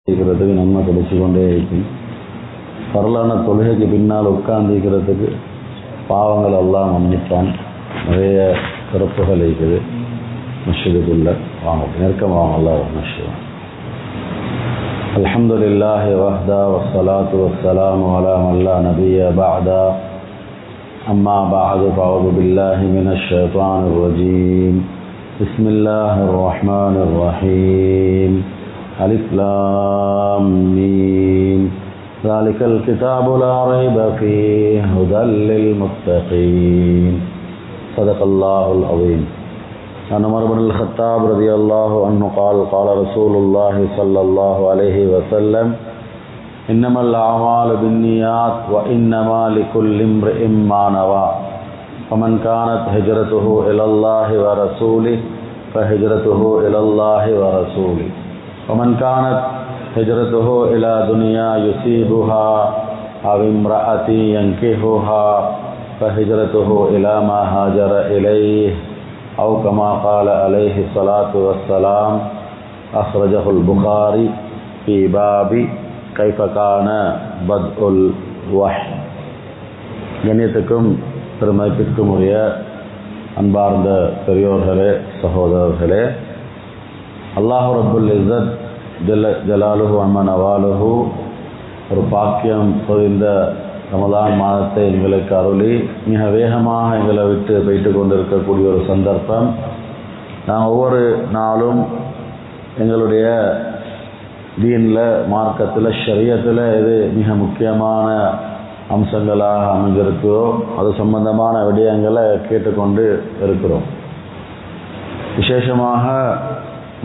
இருக்கிறதுக்கு நன்மை கிடைச்சி கொண்டே இருக்கும். பரலான தொழுகைக்கு பின்னால் உட்கார்ந்துக்கிறதுக்கு பாவங்கள் எல்லாம் மன்னிப்பான். நிறைய சிறப்புகள் இருக்குது. மஸ்ஜிதுக்குள்ள வாங்க, நெருக்கமாக அல்லாஹ் மஸ்ஜித். அல்ஹம்துலில்லாஹி வஹ்தா வஸ்ஸலாத்து வஸ்ஸலாமு அலா மன் லா நபிய்ய பஅதா. அம்மா பஅது ஃபஅஊது பில்லாஹி மினஷ் ஷைத்தானிர் ரஜீம். பிஸ்மில்லாஹிர் ரஹ்மானிர் ரஹீம். அலிஃப் லாம் மீம். ذلك الكتاب لا ريب فيه هدى للمتقين. صدق الله العظيم. عن عمر بن الخطاب رضي الله عنه قال قال رسول الله صلى الله عليه وسلم إنما الأعمال بالنيات وإنما لكل امرئ ما نوى فمن كانت هجرته إلى الله ورسوله فهجرته إلى الله ورسوله ومن كانت هجرته إلى دنيا يصيبها أو امرأة ينكحها فهجرته إلى ما هاجر إليه أو كما قال عليه الصلاة والسلام. أخرجه البخاري في باب كيف كان بدء الوحي. கண்ணியத்துக்கும் பெருமதிப்பிற்கும் உரிய அன்பார்ந்த பெரியோர்களே, சகோதரர்களே, அல்லாஹ் ரப்புல் இஸ்ஸத் ஜலாலுஹு அம்மன் அவாலுஹு ஒரு பாக்கியம் பொதிந்த ரமலான் மாதத்தை எங்களுக்கு அருளி மிக வேகமாக எங்களை விட்டு போய்ட்டு கொண்டிருக்கக்கூடிய ஒரு சந்தர்ப்பம். நாங்கள் ஒவ்வொரு நாளும் எங்களுடைய தீனில், மார்க்கத்தில், ஷரியத்தில் எது மிக முக்கியமான அம்சங்களாக அமைஞ்சிருக்கிறோ அது சம்பந்தமான விடயங்களை கேட்டுக்கொண்டு இருக்கிறோம். விசேஷமாக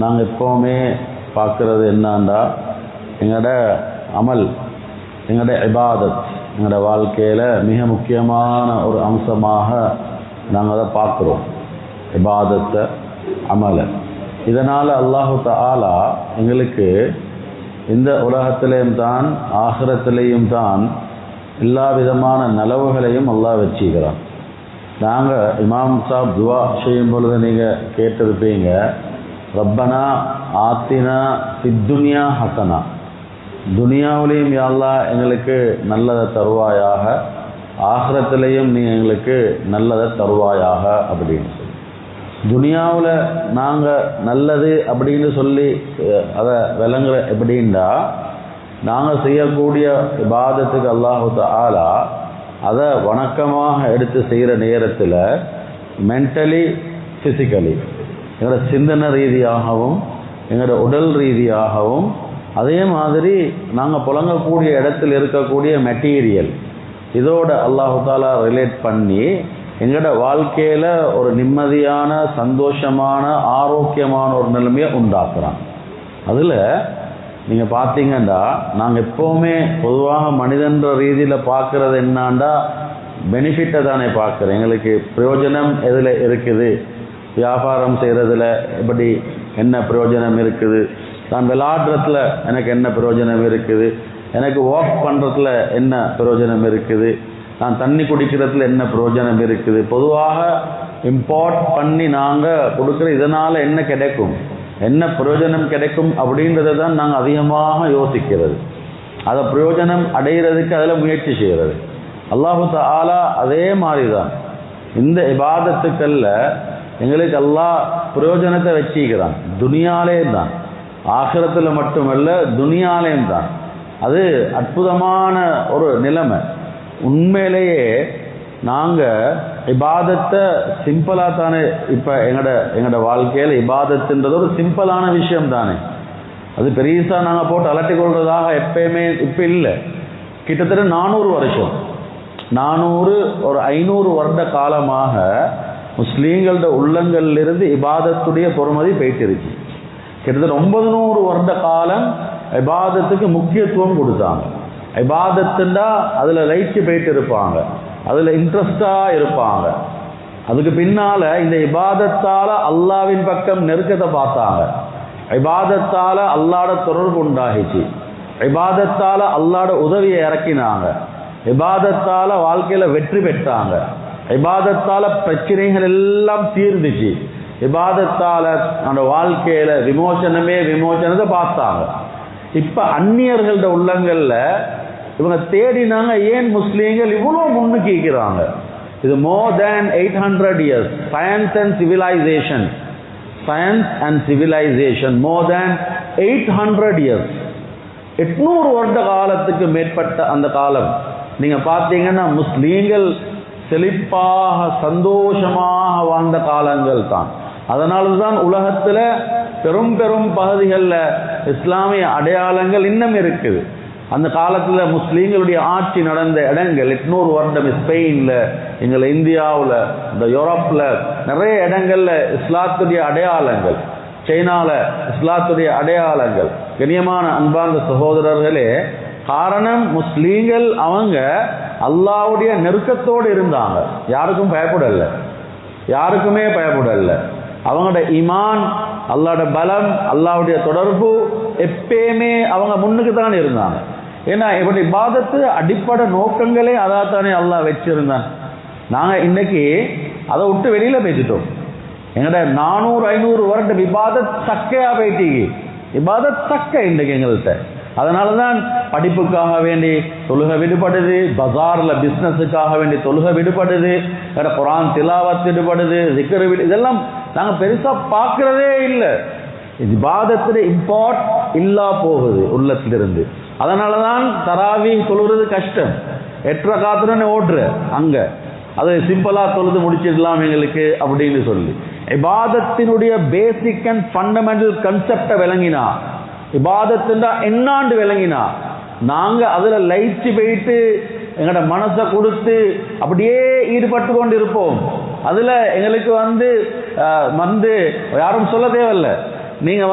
நாங்கள் எப்போவுமே பார்க்குறது என்னன்னா, எங்களோட அமல், எங்களோட இபாதத், எங்களோட வாழ்க்கையில் மிக முக்கியமான ஒரு அம்சமாக நாங்கள் அதை பார்க்குறோம். இபாதத்தை, அமலை. இதனால் அல்லாஹு தஆலா எங்களுக்கு இந்த உலகத்திலேயும் தான் ஆகிரத்திலேயும் தான் எல்லா விதமான நலவுகளையும் அல்லாஹ் வச்சுக்கிறான். நாங்கள் இமாம் சாப் துவா செய்யும் பொழுது நீங்கள் கேட்டிருப்பீங்க, ரப்பனா ஆத்தினா ஃபித்துன்யா ஹசனா, துனியாவிலையும் யா அல்லாஹ் எங்களுக்கு நல்லதை தருவாயாக, ஆகிரத்திலையும் நீ எங்களுக்கு நல்லதை தருவாயாக அப்படின்னு சொல்லி. துனியாவில் நாங்கள் நல்லது அப்படின்னு சொல்லி அதை விளங்குற எப்படின்னா, நாங்கள் செய்யக்கூடிய இபாதத்துக்கு அல்லாஹு தஆலா அதை வணக்கமாக எடுத்து செய்கிற நேரத்தில் மென்டலி, ஃபிசிக்கலி, எங்களோட சிந்தனை ரீதியாகவும் எங்களோட உடல் ரீதியாகவும், அதே மாதிரி நாங்கள் புழங்கக்கூடிய இடத்தில் இருக்கக்கூடிய மெட்டீரியல், இதோட அல்லாஹு தஆலா ரிலேட் பண்ணி எங்களோட வாழ்க்கையில் ஒரு நிம்மதியான, சந்தோஷமான, ஆரோக்கியமான ஒரு நிலைமையை உண்டாக்குறான். அதில் நீங்கள் பார்த்தீங்கன்னா, நாங்கள் எப்போவுமே பொதுவாக மனிதன்ற ரீதியில் பார்க்குறது என்னாண்டா பெனிஃபிட்டை தானே பார்க்குறோம். எங்களுக்கு பிரயோஜனம் எதில் இருக்குது, வியாபாரம் செய்கிறதுல எப்படி என்ன பிரயோஜனம் இருக்குது, நான் விளையாடுறதுல எனக்கு என்ன பிரயோஜனம் இருக்குது, எனக்கு வாக் பண்ணுறதுல என்ன பிரயோஜனம் இருக்குது, நான் தண்ணி குடிக்கிறதுல என்ன பிரயோஜனம் இருக்குது, பொதுவாக இம்போர்ட் பண்ணி நாங்கள் கொடுக்குற இதனால் என்ன கிடைக்கும், என்ன பிரயோஜனம் கிடைக்கும் அப்படின்றத தான் நாங்கள் அதிகமாக யோசிக்கிறது. அதை பிரயோஜனம் அடைகிறதுக்கு அதில் முயற்சி செய்கிறது. அல்லாஹு தஆலா அதே மாதிரி தான் இந்த இபாதத்துக்களில் எங்களுக்கு அல்லாஹ் பிரயோஜனத்தை வச்சிக்கிறான். துனியாலே தான், ஆகிரத்தில் மட்டுமல்ல, துனியாலேயும் தான். அது அற்புதமான ஒரு நிலைமை. உண்மையிலேயே நாங்கள் இபாதத்தை சிம்பிளாக தானே, இப்போ எங்களோட வாழ்க்கையில் இபாதத்துன்றது ஒரு சிம்பிளான விஷயம் தானே. அது பெரியசாக நாங்கள் போட்டு அலட்டி கொள்வதாக எப்பயுமே இப்போ இல்லை. கிட்டத்தட்ட 400 வருஷம், 400 ஒரு 500 வருட காலமாக முஸ்லீம்களோட உள்ளங்களிலிருந்து இபாதத்துடைய பொறுமதி போயிட்டு இருக்கு. கிட்டத்தட்ட 900 வருட காலம் இபாதத்துக்கு முக்கியத்துவம் கொடுத்தாங்க. இபாதத்துண்டா அதில் லைட்டு போயிட்டு இருப்பாங்க, அதில் இன்ட்ரெஸ்டாக இருப்பாங்க. அதுக்கு பின்னால் இந்த இபாதத்தால் அல்லாவின் பக்கம் நெருக்கத்தை பார்த்தாங்க. இபாதத்தால் அல்லாட தொடர்பு உண்டாகிச்சு. இபாதத்தால் அல்லாட உதவியை இறக்கினாங்க. இபாதத்தால் வாழ்க்கையில் வெற்றி பெற்றாங்க. இபாதத்தால் பிரச்சனைகள் எல்லாம் தீர்ந்துச்சு. இபாதத்தால் அந்த வாழ்க்கையில் விமோசனத்தை பார்த்தாங்க. இப்ப அந்நியர்களோட உள்ளங்கள்ல இவங்க தேடினாங்க, ஏன் முஸ்லீம்கள் இவ்வளவு முன்னுக்கிறாங்க. இது more than 800 years science and civilization more than 800 years 800 வருட காலத்துக்கு மேற்பட்ட அந்த காலம் நீங்க பார்த்தீங்கன்னா முஸ்லீம்கள் செழிப்பாக சந்தோஷமாக வாழ்ந்த காலங்கள் தான். அதனால்தான் உலகத்துல பெரும் பெரும் பகுதிகளில் இஸ்லாமிய அடையாளங்கள் இன்னும் இருக்குது. அந்த காலத்துல முஸ்லீம்களுடைய ஆட்சி நடந்த இடங்கள் 800 வருடம் ஸ்பெயின்ல, எங்கள் இந்தியாவில், இந்த யூரோப்ல நிறைய இடங்கள்ல இஸ்லாத்துடைய அடையாளங்கள், சைனால இஸ்லாத்துடைய அடையாளங்கள். கண்ணியமான அன்பார்ந்த சகோதரர்களே, காரணம் முஸ்லீம்கள் அவங்க அல்லாஹ்வுடைய நெருக்கத்தோடு இருந்தாங்க. யாருக்கும் பயப்படல, யாருக்குமே பயப்படல. அவங்களோட ஈமான், அல்லாஹ்வுடைய பலம், அல்லாஹ்வுடைய தொடர்பு எப்பயுமே அவங்க முன்னுக்கு தான் இருந்தாங்க. ஏன்னா இப்படி இபாதத்து அடிப்படை நோக்கங்களே அதாத்தானே அல்லாஹ் வச்சிருந்தான். நாங்க இன்னைக்கு அதை விட்டு வெளியில பேசிட்டோம். எங்கட 400-500 வருடம் இபாதத் சக்கையா போயிட்டீங்க. இபாதத் சக்கை இன்றைக்கு எங்கள்கிட்ட. அதனாலதான் படிப்புக்காக வேண்டி தொழுகை விடுபடுது, பஜார்ல பிசினஸுக்காக வேண்டி தொழுகை விடுபடுது, குர்ஆன் திலாவத் விடுபடுது, zikr இதெல்லாம் நாங்க பெருசா பார்க்கிறதே இல்லை. இபாதத்துல இம்பார்ட் இல்லா போகுது உள்ளத்திலிருந்து. அதனாலதான் தராவி தொழுறது கஷ்டம். 8 ரக்காத்துன்னு ஓடுற அங்க அது சிம்பிளா தொழுது முடிச்சிடலாம் எங்களுக்கு அப்படின்னு சொல்லி இபாதத்தினுடைய பேசிக் அண்ட் ஃபண்டமெண்டல் கான்செப்டை விளங்கினா, இபாதத்துண்டா என்னாண்டு விளங்கினா, நாங்க அதுல லைச்சு போயிட்டு எங்களோட மனசை கொடுத்து அப்படியே ஈடுபட்டு கொண்டு இருப்போம். அதுல எங்களுக்கு வந்து யாரும் சொல்ல தேவையில்லை, நீங்க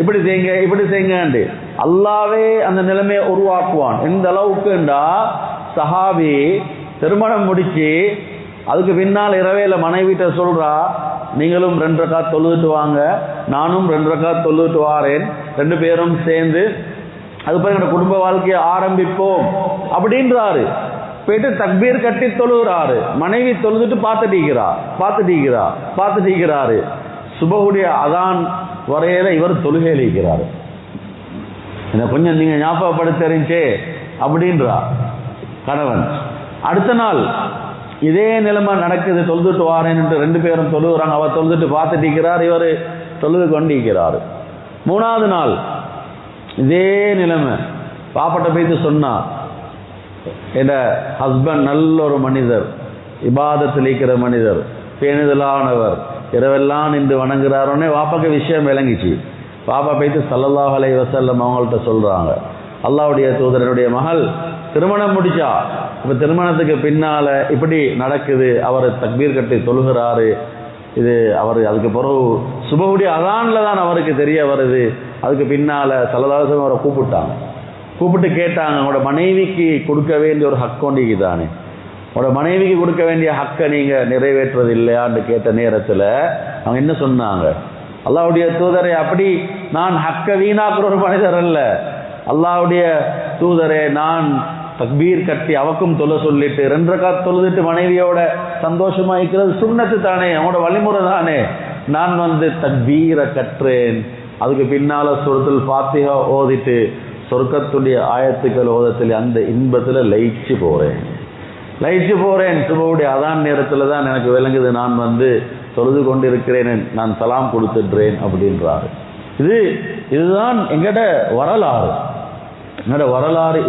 இப்படி செய்யுங்க இப்படி செய்யுங்க. அல்லாவே அந்த நிலைமையை உருவாக்குவான். எந்த அளவுக்குண்டா, சஹாபி திருமணம் முடிச்சு அதுக்கு பின்னால் இரவேல மனைவிட்ட சொல்றா, நீங்களும் 2 ரக்காத் தொழுதுட்டு வாங்க, நானும் 2 ரக்காத் தொழுதுட்டு வாரேன், 2 பேரும் சேர்ந்து அதுபோல என்னோட குடும்ப வாழ்க்கையை ஆரம்பிப்போம் அப்படின்றாரு. போயிட்டு தக்பீர் கட்டி தொழுகிறாரு. மனைவி தொழுதுட்டு பார்த்துட்டீங்கிறாரு. சுபஹுடைய அதான் வரையில இவர் தொழுகை அளிக்கிறாரு. கொஞ்சம் நீங்க ஞாபகப்படுத்தறிஞ்சே அப்படின்றா கணவன். அடுத்த நாள் இதே நிலைமை நடக்குது. தொழுதுட்டு வாரேன் என்று 2 பேரும் தொழுகிறாங்க. அவர் தொழுதுட்டு பார்த்துட்டீங்கிறார், இவர் தொழுது கொண்டிருக்கிறார். 3வது நாள் இதே நிலைமை. பாப்பட்ட போய்த்து சொன்னா, என் ஹஸ்பண்ட் நல்ல ஒரு மனிதர், இபாதத்தில் இருக்கிற மனிதர், பேணுதலானவர், இரவெல்லாம் நின்று வணங்குறாரோன்னே வாப்பாக்கு விஷயம் விளங்கிச்சு. பாப்பா போய்த்து ஸல்லல்லாஹு அலைஹி வஸல்லம் அவங்கள்ட்ட சொல்றாங்க, அல்லாஹ்வுடைய தூதரனுடைய மகள் திருமணம் முடிச்சா, இப்ப திருமணத்துக்கு பின்னால இப்படி நடக்குது, அவர் தக்பீர் கட்டி தொழுகிறாரு, இது அவர் அதுக்கு பிறகு சுபஹுடைய அதான்ல தான் அவருக்கு தெரிய வருது. அதுக்கு பின்னால ஸல்லல்லாஹு அலைஹி வஸல்லம் அவரை கூப்பிட்டு கேட்டாங்க, உங்களோட மனைவிக்கு கொடுக்க வேண்டிய ஒரு ஹக் ஒன்றிக்கு தானே, உங்களோட மனைவிக்கு கொடுக்க வேண்டிய ஹக்கை நீங்க நிறைவேற்றுறது இல்லையான்னு கேட்ட நேரத்துல அவங்க என்ன சொன்னாங்க, அல்லாஹ்வுடைய தூதரே, அப்படி நான் ஹக்கை வீணாக்குற ஒரு மனிதர் அல்ல. அல்லாஹ்வுடைய தூதரே, நான் தக்பீர் கட்டி அவக்கும் தொழ சொல்லிட்டு 2 ரக்காத் தொழுதுட்டு மனைவியோட சந்தோஷமா இருக்கிறது சுன்னத்து தானே, அவனோட வழிமுறை தானே. நான் தக்பீரை கற்றேன், அதுக்கு பின்னால சூரத்துல் ஃபாத்திஹா ஓதிட்டு சொர்க்கத்துடைய ஆயத்துக்கள் ஓதத்தில் அந்த இன்பத்துல லயிச்சு போறேன். சுபஹுடைய அதான் நேரத்துல தான் எனக்கு விளங்குது, நான் தொழுது கொண்டிருக்கிறேன், நான் சலாம் கொடுத்துடுறேன் அப்படின்றாரு. இதுதான் எங்கட வரலாறு.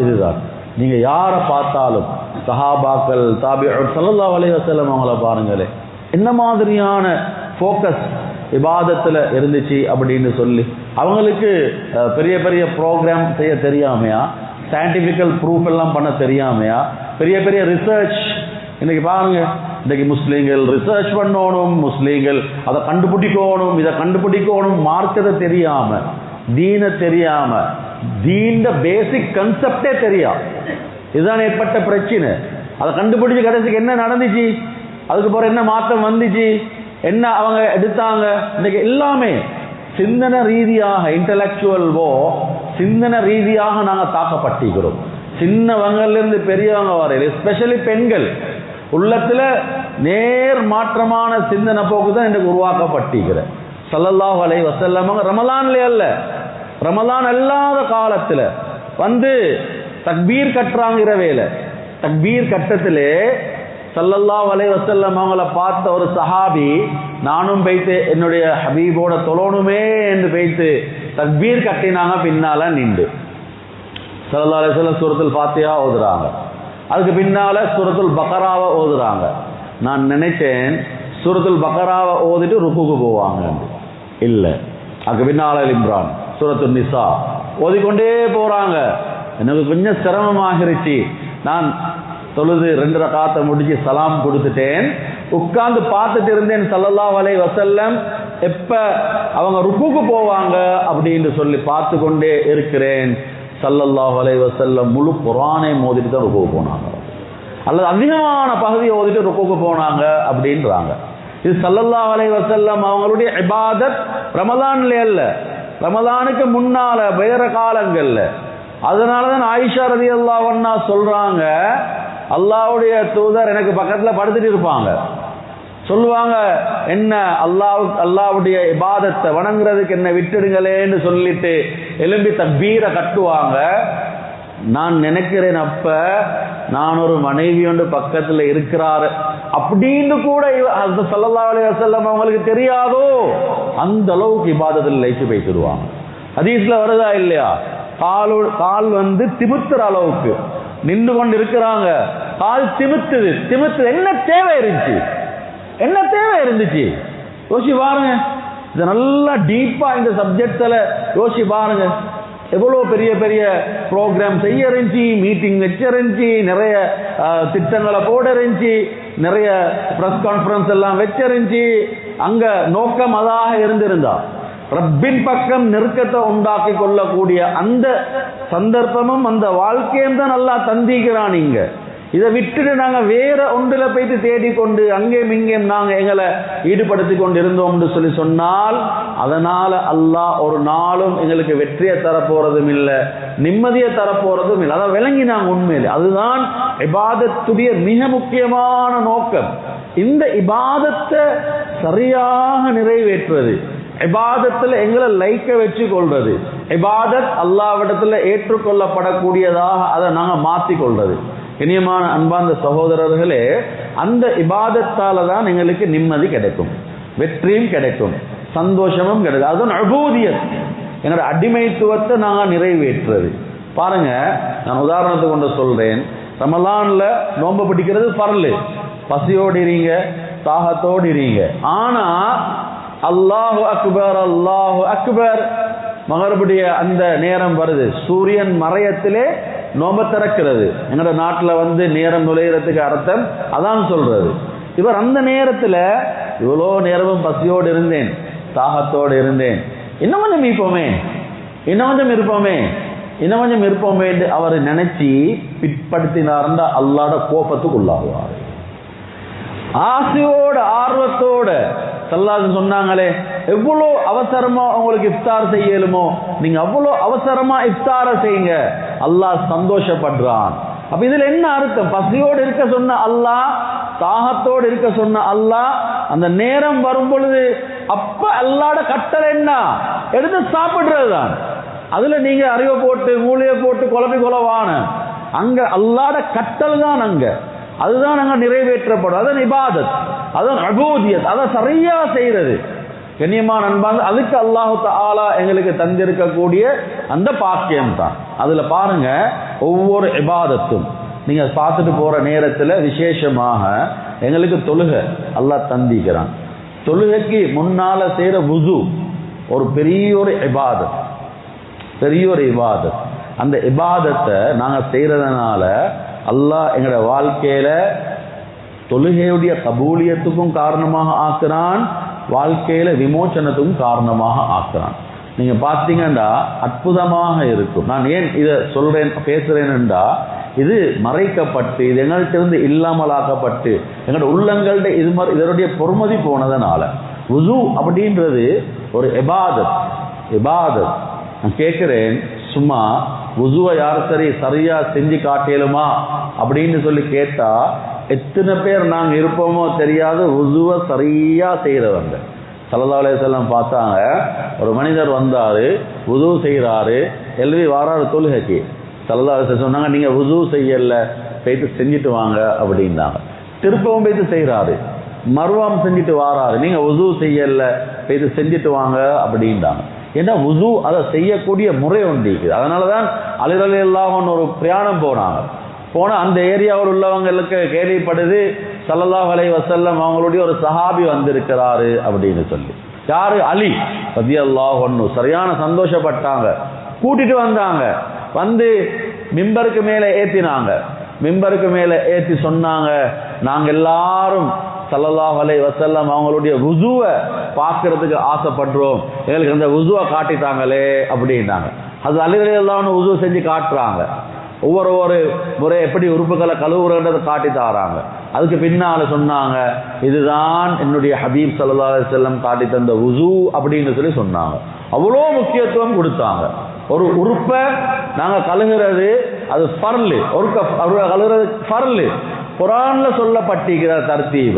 இதுதான். நீங்க யாரை பார்த்தாலும் சஹாபாக்கள், தாபிஊன், ஸல்லல்லாஹு அலைஹி வஸல்லம் அவங்கள பாருங்களே, என்ன மாதிரியான ஃபோக்கஸ் இபாதத்துல இருந்துச்சு அப்படின்னு சொல்லி. அவங்களுக்கு பெரிய பெரிய ப்ரோக்ராம் செய்ய தெரியாமையா, சயின்டிபிக்கல் ப்ரூஃப் எல்லாம் பண்ண தெரியாமையா, பெரிய பெரிய ரிசர்ச். இன்னைக்கு பாருங்க, இன்னைக்கு முஸ்லீம்கள் ரிசர்ச் பண்ணணும், முஸ்லீம்கள் அதை கண்டுபிடிக்கணும், இதை கண்டுபிடிக்கணும், மார்க்கத்தை தெரியாம, தீன தெரியாம, தீண்ட பேசிக் கன்செப்டே தெரியா. இதுதான் ஏற்பட்ட பிரச்சனை. அதை கண்டுபிடிச்சு கடைசிக்கு என்ன நடந்துச்சு, அதுக்கு பிறகு என்ன மாற்றம் வந்துச்சு, என்ன அவங்க எடுத்தாங்க. இன்னைக்கு எல்லாமே சிந்தனை ரீதியாக, இன்டலெக்சுவல் சிந்தனை ரீதியாக நாங்க தாக்கப்பட்டிருக்கிறோம். சின்னவங்கள்ல இருந்து பெரியவங்க வரையில், எஸ்பெஷலி பெண்கள் உள்ளத்துல நேர் மாற்றமான சிந்தனை போக்கு தான் இன்றைக்கு உருவாக்கப்பட்டிருக்கிற. ஸல்லல்லாஹு அலைஹி வஸல்லம் ரமலான்ல அல்ல, ரமலான் அல்லாத காலத்துல வந்து தக்பீர் கட்டுறாங்க இரவேல. தக்பீர் கட்டத்திலே ஸல்லல்லாஹு அலைஹி வஸல்லம் அவங்கள பார்த்த ஒரு சஹாபி, நானும் போய்த்து என்னுடைய ஹபீபோட தொழணுமே என்று போய்த்து தக்பீர் கட்டினாங்க. பின்னால நின்று ஸல்லல்லாஹு அலைஹி வஸல்லம் சூரத்துல் ஃபாத்திஹா ஓதுறாங்க. அதுக்கு பின்னால சூரத்துல் பக்ராவை ஓதுறாங்க. நான் நினைச்சேன் சூரத்துல் பக்ராவை ஓதிட்டு ருக்குக்கு போவாங்க. இல்ல, அதுக்கு பின்னால இம்ரான், சூரத்துல் நிசா ஓதிக்கொண்டே போறாங்க. எனக்கு கொஞ்சம் சிரமமாகிருச்சு. நான் தொழுது 2 ரகாத்தை முடிச்சு சலாம் கொடுத்துட்டேன். உட்கார்ந்து பார்த்துட்டு இருந்தேன் ஸல்லல்லாஹு அலைஹி வஸல்லம் எப்ப அவங்க ருக்குக்கு போவாங்க அப்படின்னு சொல்லி பார்த்து கொண்டே இருக்கிறேன். ஸல்லல்லாஹு அலைஹி வஸல்லம் முழு குர்ஆனை ஓதிட்டு தான் ருக்குக்கு போனாங்க, அல்லது அதிகமான பகுதியை ஓதிட்டு ருக்குக்கு போனாங்க அப்படின்றாங்க. இது ஸல்லல்லாஹு அலைஹி வஸல்லம் அவங்களுடைய இபாதத் ரமலான்ல அல்ல, ரமலானுக்கு முன்னால வேற காலங்கள்ல. அதனாலதான் ஆயிஷா ரலியல்லாஹு அன்ஹா சொல்றாங்க, அல்லாஹ்வுடைய தூதர் எனக்கு பக்கத்துல படுத்துட்டு இருப்பாங்க. சொல்லுவாங்க, என்ன அல்லாஹ்வுடைய இபாதத்தை வணங்குறதுக்கு என்ன விட்டுடுங்களேன்னு சொல்லிட்டு எழும்பி தக்பீரை கட்டுவாங்க. நான் நினைக்கிறேன், அப்ப நான் ஒரு மனைவி ஒன்று பக்கத்துல இருக்கிறாரு அப்படின்னு கூட ஸல்லல்லாஹு அலைஹி வஸல்லம் அவங்களுக்கு தெரியாதோ, அந்த அளவுக்கு இபாதத்தில் லைச்சு பேசிடுவாங்க. ஹதீஸ்ல வருதா இல்லையா, கால் வந்து திமித்துற அளவுக்கு நின்று கொண்டு இருக்கிறாங்க. கால் திமித்துது. என்ன தேவை இருந்துச்சு, என்ன தேவை இருந்துச்சு யோசி பாருங்க. இது நல்லா டீப்பா இந்த சப்ஜெக்ட்ல யோசி பாருங்க. எவ்வளவு பெரிய பெரிய ப்ரோக்ராம் செய்ய இருந்துச்சு, மீட்டிங் வச்சு இருந்துச்சு, நிறைய திட்டங்களை போட இருந்துச்சு, நிறைய பிரஸ் கான்ஃபரன்ஸ் எல்லாம் வச்சிருந்துச்சு. அங்க நோக்கம் அதாக இருந்திருந்தா ரப்பின் பக்கம் நெருக்கத்தை உண்டாக்கி கொள்ளக்கூடிய அந்த சந்தர்ப்பமும் அந்த வாழ்க்கையும் தான் நல்லா தந்திக்கிறான். இங்க இதை விட்டுட்டு நாங்க வேற ஒன்றுல போயிட்டு தேடிக்கொண்டு அங்கேயும் இங்கேயும் நாங்க எங்களை ஈடுபடுத்தி கொண்டு இருந்தோம்னு சொல்லி சொன்னால், அதனால அல்லாஹ் ஒரு நாளும் எங்களுக்கு வெற்றியை தரப்போறதும் இல்லை, நிம்மதியை தரப்போறதும் இல்லை. அதை விளங்கி நாங்க உண்மையிலே அதுதான் இபாதத்துடைய மிக முக்கியமான நோக்கம். இந்த இபாதத்தை சரியாக நிறைவேற்றுவது, இபாதத்துல எங்களை லைக்க வச்சு கொள்றது, இபாதத் அல்லாஹ்விடத்துல ஏற்றுக்கொள்ளப்படக்கூடியதாக அதை நாங்க மாத்தி கொள்றது. இனியமான அன்பார்ந்த சகோதரர்களே, அந்த இபாதத்தால தான் எங்களுக்கு நிம்மதி கிடைக்கும், வெற்றியும் கிடைக்கும், சந்தோஷமும் கிடைக்கும். அதுதான் உபூதியத், எங்களோட அடிமைத்துவத்தை நாங்க நிறைவேற்றுறது. பாருங்க, நான் உதாரணத்துக்கு கொண்டு சொல்றேன். ரமலான்ல நோன்பு பிடிக்கிறது பரலு, பசியோடு இருங்க, தாகத்தோடு இருங்க. ஆனா அல்லாஹு அக்பர் அல்லாஹு அக்பர் மகரபுடைய அந்த நேரம் வருது, சூரியன் மறையத்திலே நோம்ப திறக்கிறது. எங்களோட நாட்டில் வந்து நேரம் நுழைகிறதுக்கு அர்த்தம் அதான் சொல்றது. இவர் அந்த நேரத்துல இவ்வளோ நேரமும் பசியோடு இருந்தேன், தாகத்தோடு இருந்தேன், இன்னும் கொஞ்சம் இருப்போமே, இன்னும் கொஞ்சம் இருப்போமே, இன்னும் கொஞ்சம் இருப்போமே என்று அவர் நினைச்சு பிற்படுத்தினார்ந்தா அல்லாஹ்வோட கோபத்துக்கு உள்ளாகுவார். ஆசையோட ஆர்வத்தோட ஸல்லல்லாஹு சொன்னாங்களே, எவ்வளோ அவசரமா உங்களுக்கு இஃப்தார் செய்யலுமோ நீங்க அவ்வளோ அவசரமா இஃப்தார செய்யுங்க, அல்லாஹ் சந்தோஷப்படுறான். அப்ப இதுல என்ன அர்த்தம்? பசியோடு இருக்க சொன்ன அல்லாஹ், தாகத்தோடு இருக்க சொன்ன அல்லாஹ், அந்த நேரம் வரும் பொழுது அப்ப அல்லாஹ்வோட கட்டளை என்ன? எடுத்து சாப்பிடுறதுதான். அதுல நீங்க அறிவை போட்டு மூளையை போட்டு குழப்பி கொலவான, அங்க அல்லாஹ்வோட கட்டளை தான், அங்க அதுதான் அங்க நிறைவேற்றப்படும். அதான் இபாதத், அதான் உபூதியத், அதை சரியா செய்யறது. கண்ணியமான அன்பான அதுக்கு அல்லாஹு தஆலா எங்களுக்கு தந்திருக்கக்கூடிய அந்த பாக்கியம் தான். அதுல பாருங்க, ஒவ்வொரு இபாதத்தும் நீங்க பார்த்துட்டு போற நேரத்துல விசேஷமாக எங்களுக்கு தொழுகை அல்லாஹ் தந்திக்கிறான். தொழுகைக்கு முன்னால செய்யற வுது ஒரு பெரிய ஒரு இபாதத், பெரிய ஒரு இபாதத். அந்த இபாதத்தை நாங்க செய்யறதுனால அல்லாஹ் எங்களோட வாழ்க்கையில தொழுகையுடைய கபூலியத்துக்கும் காரணமாக ஆக்குறான், வாழ்க்கையில விமோச்சனத்துக்கும் காரணமாக ஆக்குறான். நீங்க பார்த்தீங்கன்னா அற்புதமாக இருக்கும். நான் ஏன் இதை சொல்றேன் பேசுறேன்டா, இது மறைக்கப்பட்டு இது எங்கள்கிட்ட இருந்து இல்லாமலாக்கப்பட்டு எங்களோட உள்ளங்கள்ட இதனுடைய பொறுமதி போனதுனால. வுது அப்படின்றது ஒரு இபாதத். இபாதத் நான் கேட்கிறேன், சும்மா வுதுவை யார் சரியா செஞ்சு காட்டலுமா அப்படின்னு சொல்லி கேட்டா எத்தனை பேர் நாங்க இருப்போமோ தெரியாது வுதுவை சரியா செய்யறவங்க. ஸல்லல்லாஹு அலைஹி வஸல்லம் பார்த்தாங்க, ஒரு மனிதர் வந்தாரு, வுது செய்கிறாரு, எழுதி வாராரு தொழுகைக்கு. ஸல்லல்லாஹு அலைஹி வஸல்லம் சொன்னாங்க, நீங்க வுது செய்யல, போயிட்டு செஞ்சுட்டு வாங்க அப்படின்னாங்க. திருப்பவும் போயிட்டு செய்கிறாரு, மறுவாம் செஞ்சுட்டு வாராரு, நீங்க வுது செய்யல, போயிட்டு செஞ்சுட்டு வாங்க அப்படின்றாங்க. ஏன்னா வுது அதை செய்யக்கூடிய முறை ஒன்று. அதனாலதான் அலி ரலியல்லாஹு அன்ஹு ஒரு பிரயாணம் போன அந்த ஏரியாவில் உள்ளவங்களுக்கு கேள்விப்படுது, ஸல்லல்லாஹு அலைஹி வஸல்லம் அவங்களுடைய ஒரு சஹாபி வந்திருக்கிறாரு அப்படின்னு சொல்லி. யாரு? அலி ரலியல்லாஹு அன்ஹு. சரியான சந்தோஷப்பட்டாங்க, கூட்டிட்டு வந்தாங்க, வந்து மிம்பருக்கு மேல ஏத்தினாங்க. மிம்பருக்கு மேல ஏத்தி சொன்னாங்க, நாங்க எல்லாரும் ஸல்லல்லாஹு அலைஹி வஸல்லம் அவங்களுடைய வுதுவை பார்க்கறதுக்கு ஆசைப்படுறோம், எங்களுக்கு அந்த வுதுவை காட்டிட்டாங்களே அப்படின்னாங்க. அது அலி ரலியல்லாஹு அன்ஹு வுது செஞ்சு காட்டுறாங்க. ஒவ்வொரு முறை எப்படி உறுப்புகளை கழுவுறதை காட்டி தாராங்க. அதுக்கு பின்னால சொன்னாங்க, இதுதான் என்னுடைய ஹபீப் ஸல்லல்லாஹு அலைஹி வஸல்லம் காட்டி தந்த வுது அப்படின்னு சொல்லி சொன்னாங்க. அவ்வளோ முக்கியத்துவம் கொடுத்தாங்க. ஒரு உறுப்பை நாங்க கழுகுறது அது ஃபர்லு, கழுகுறது ஃபர்லு. குர்ஆன்ல சொல்லப்பட்டிருக்கிற தர்த்தீப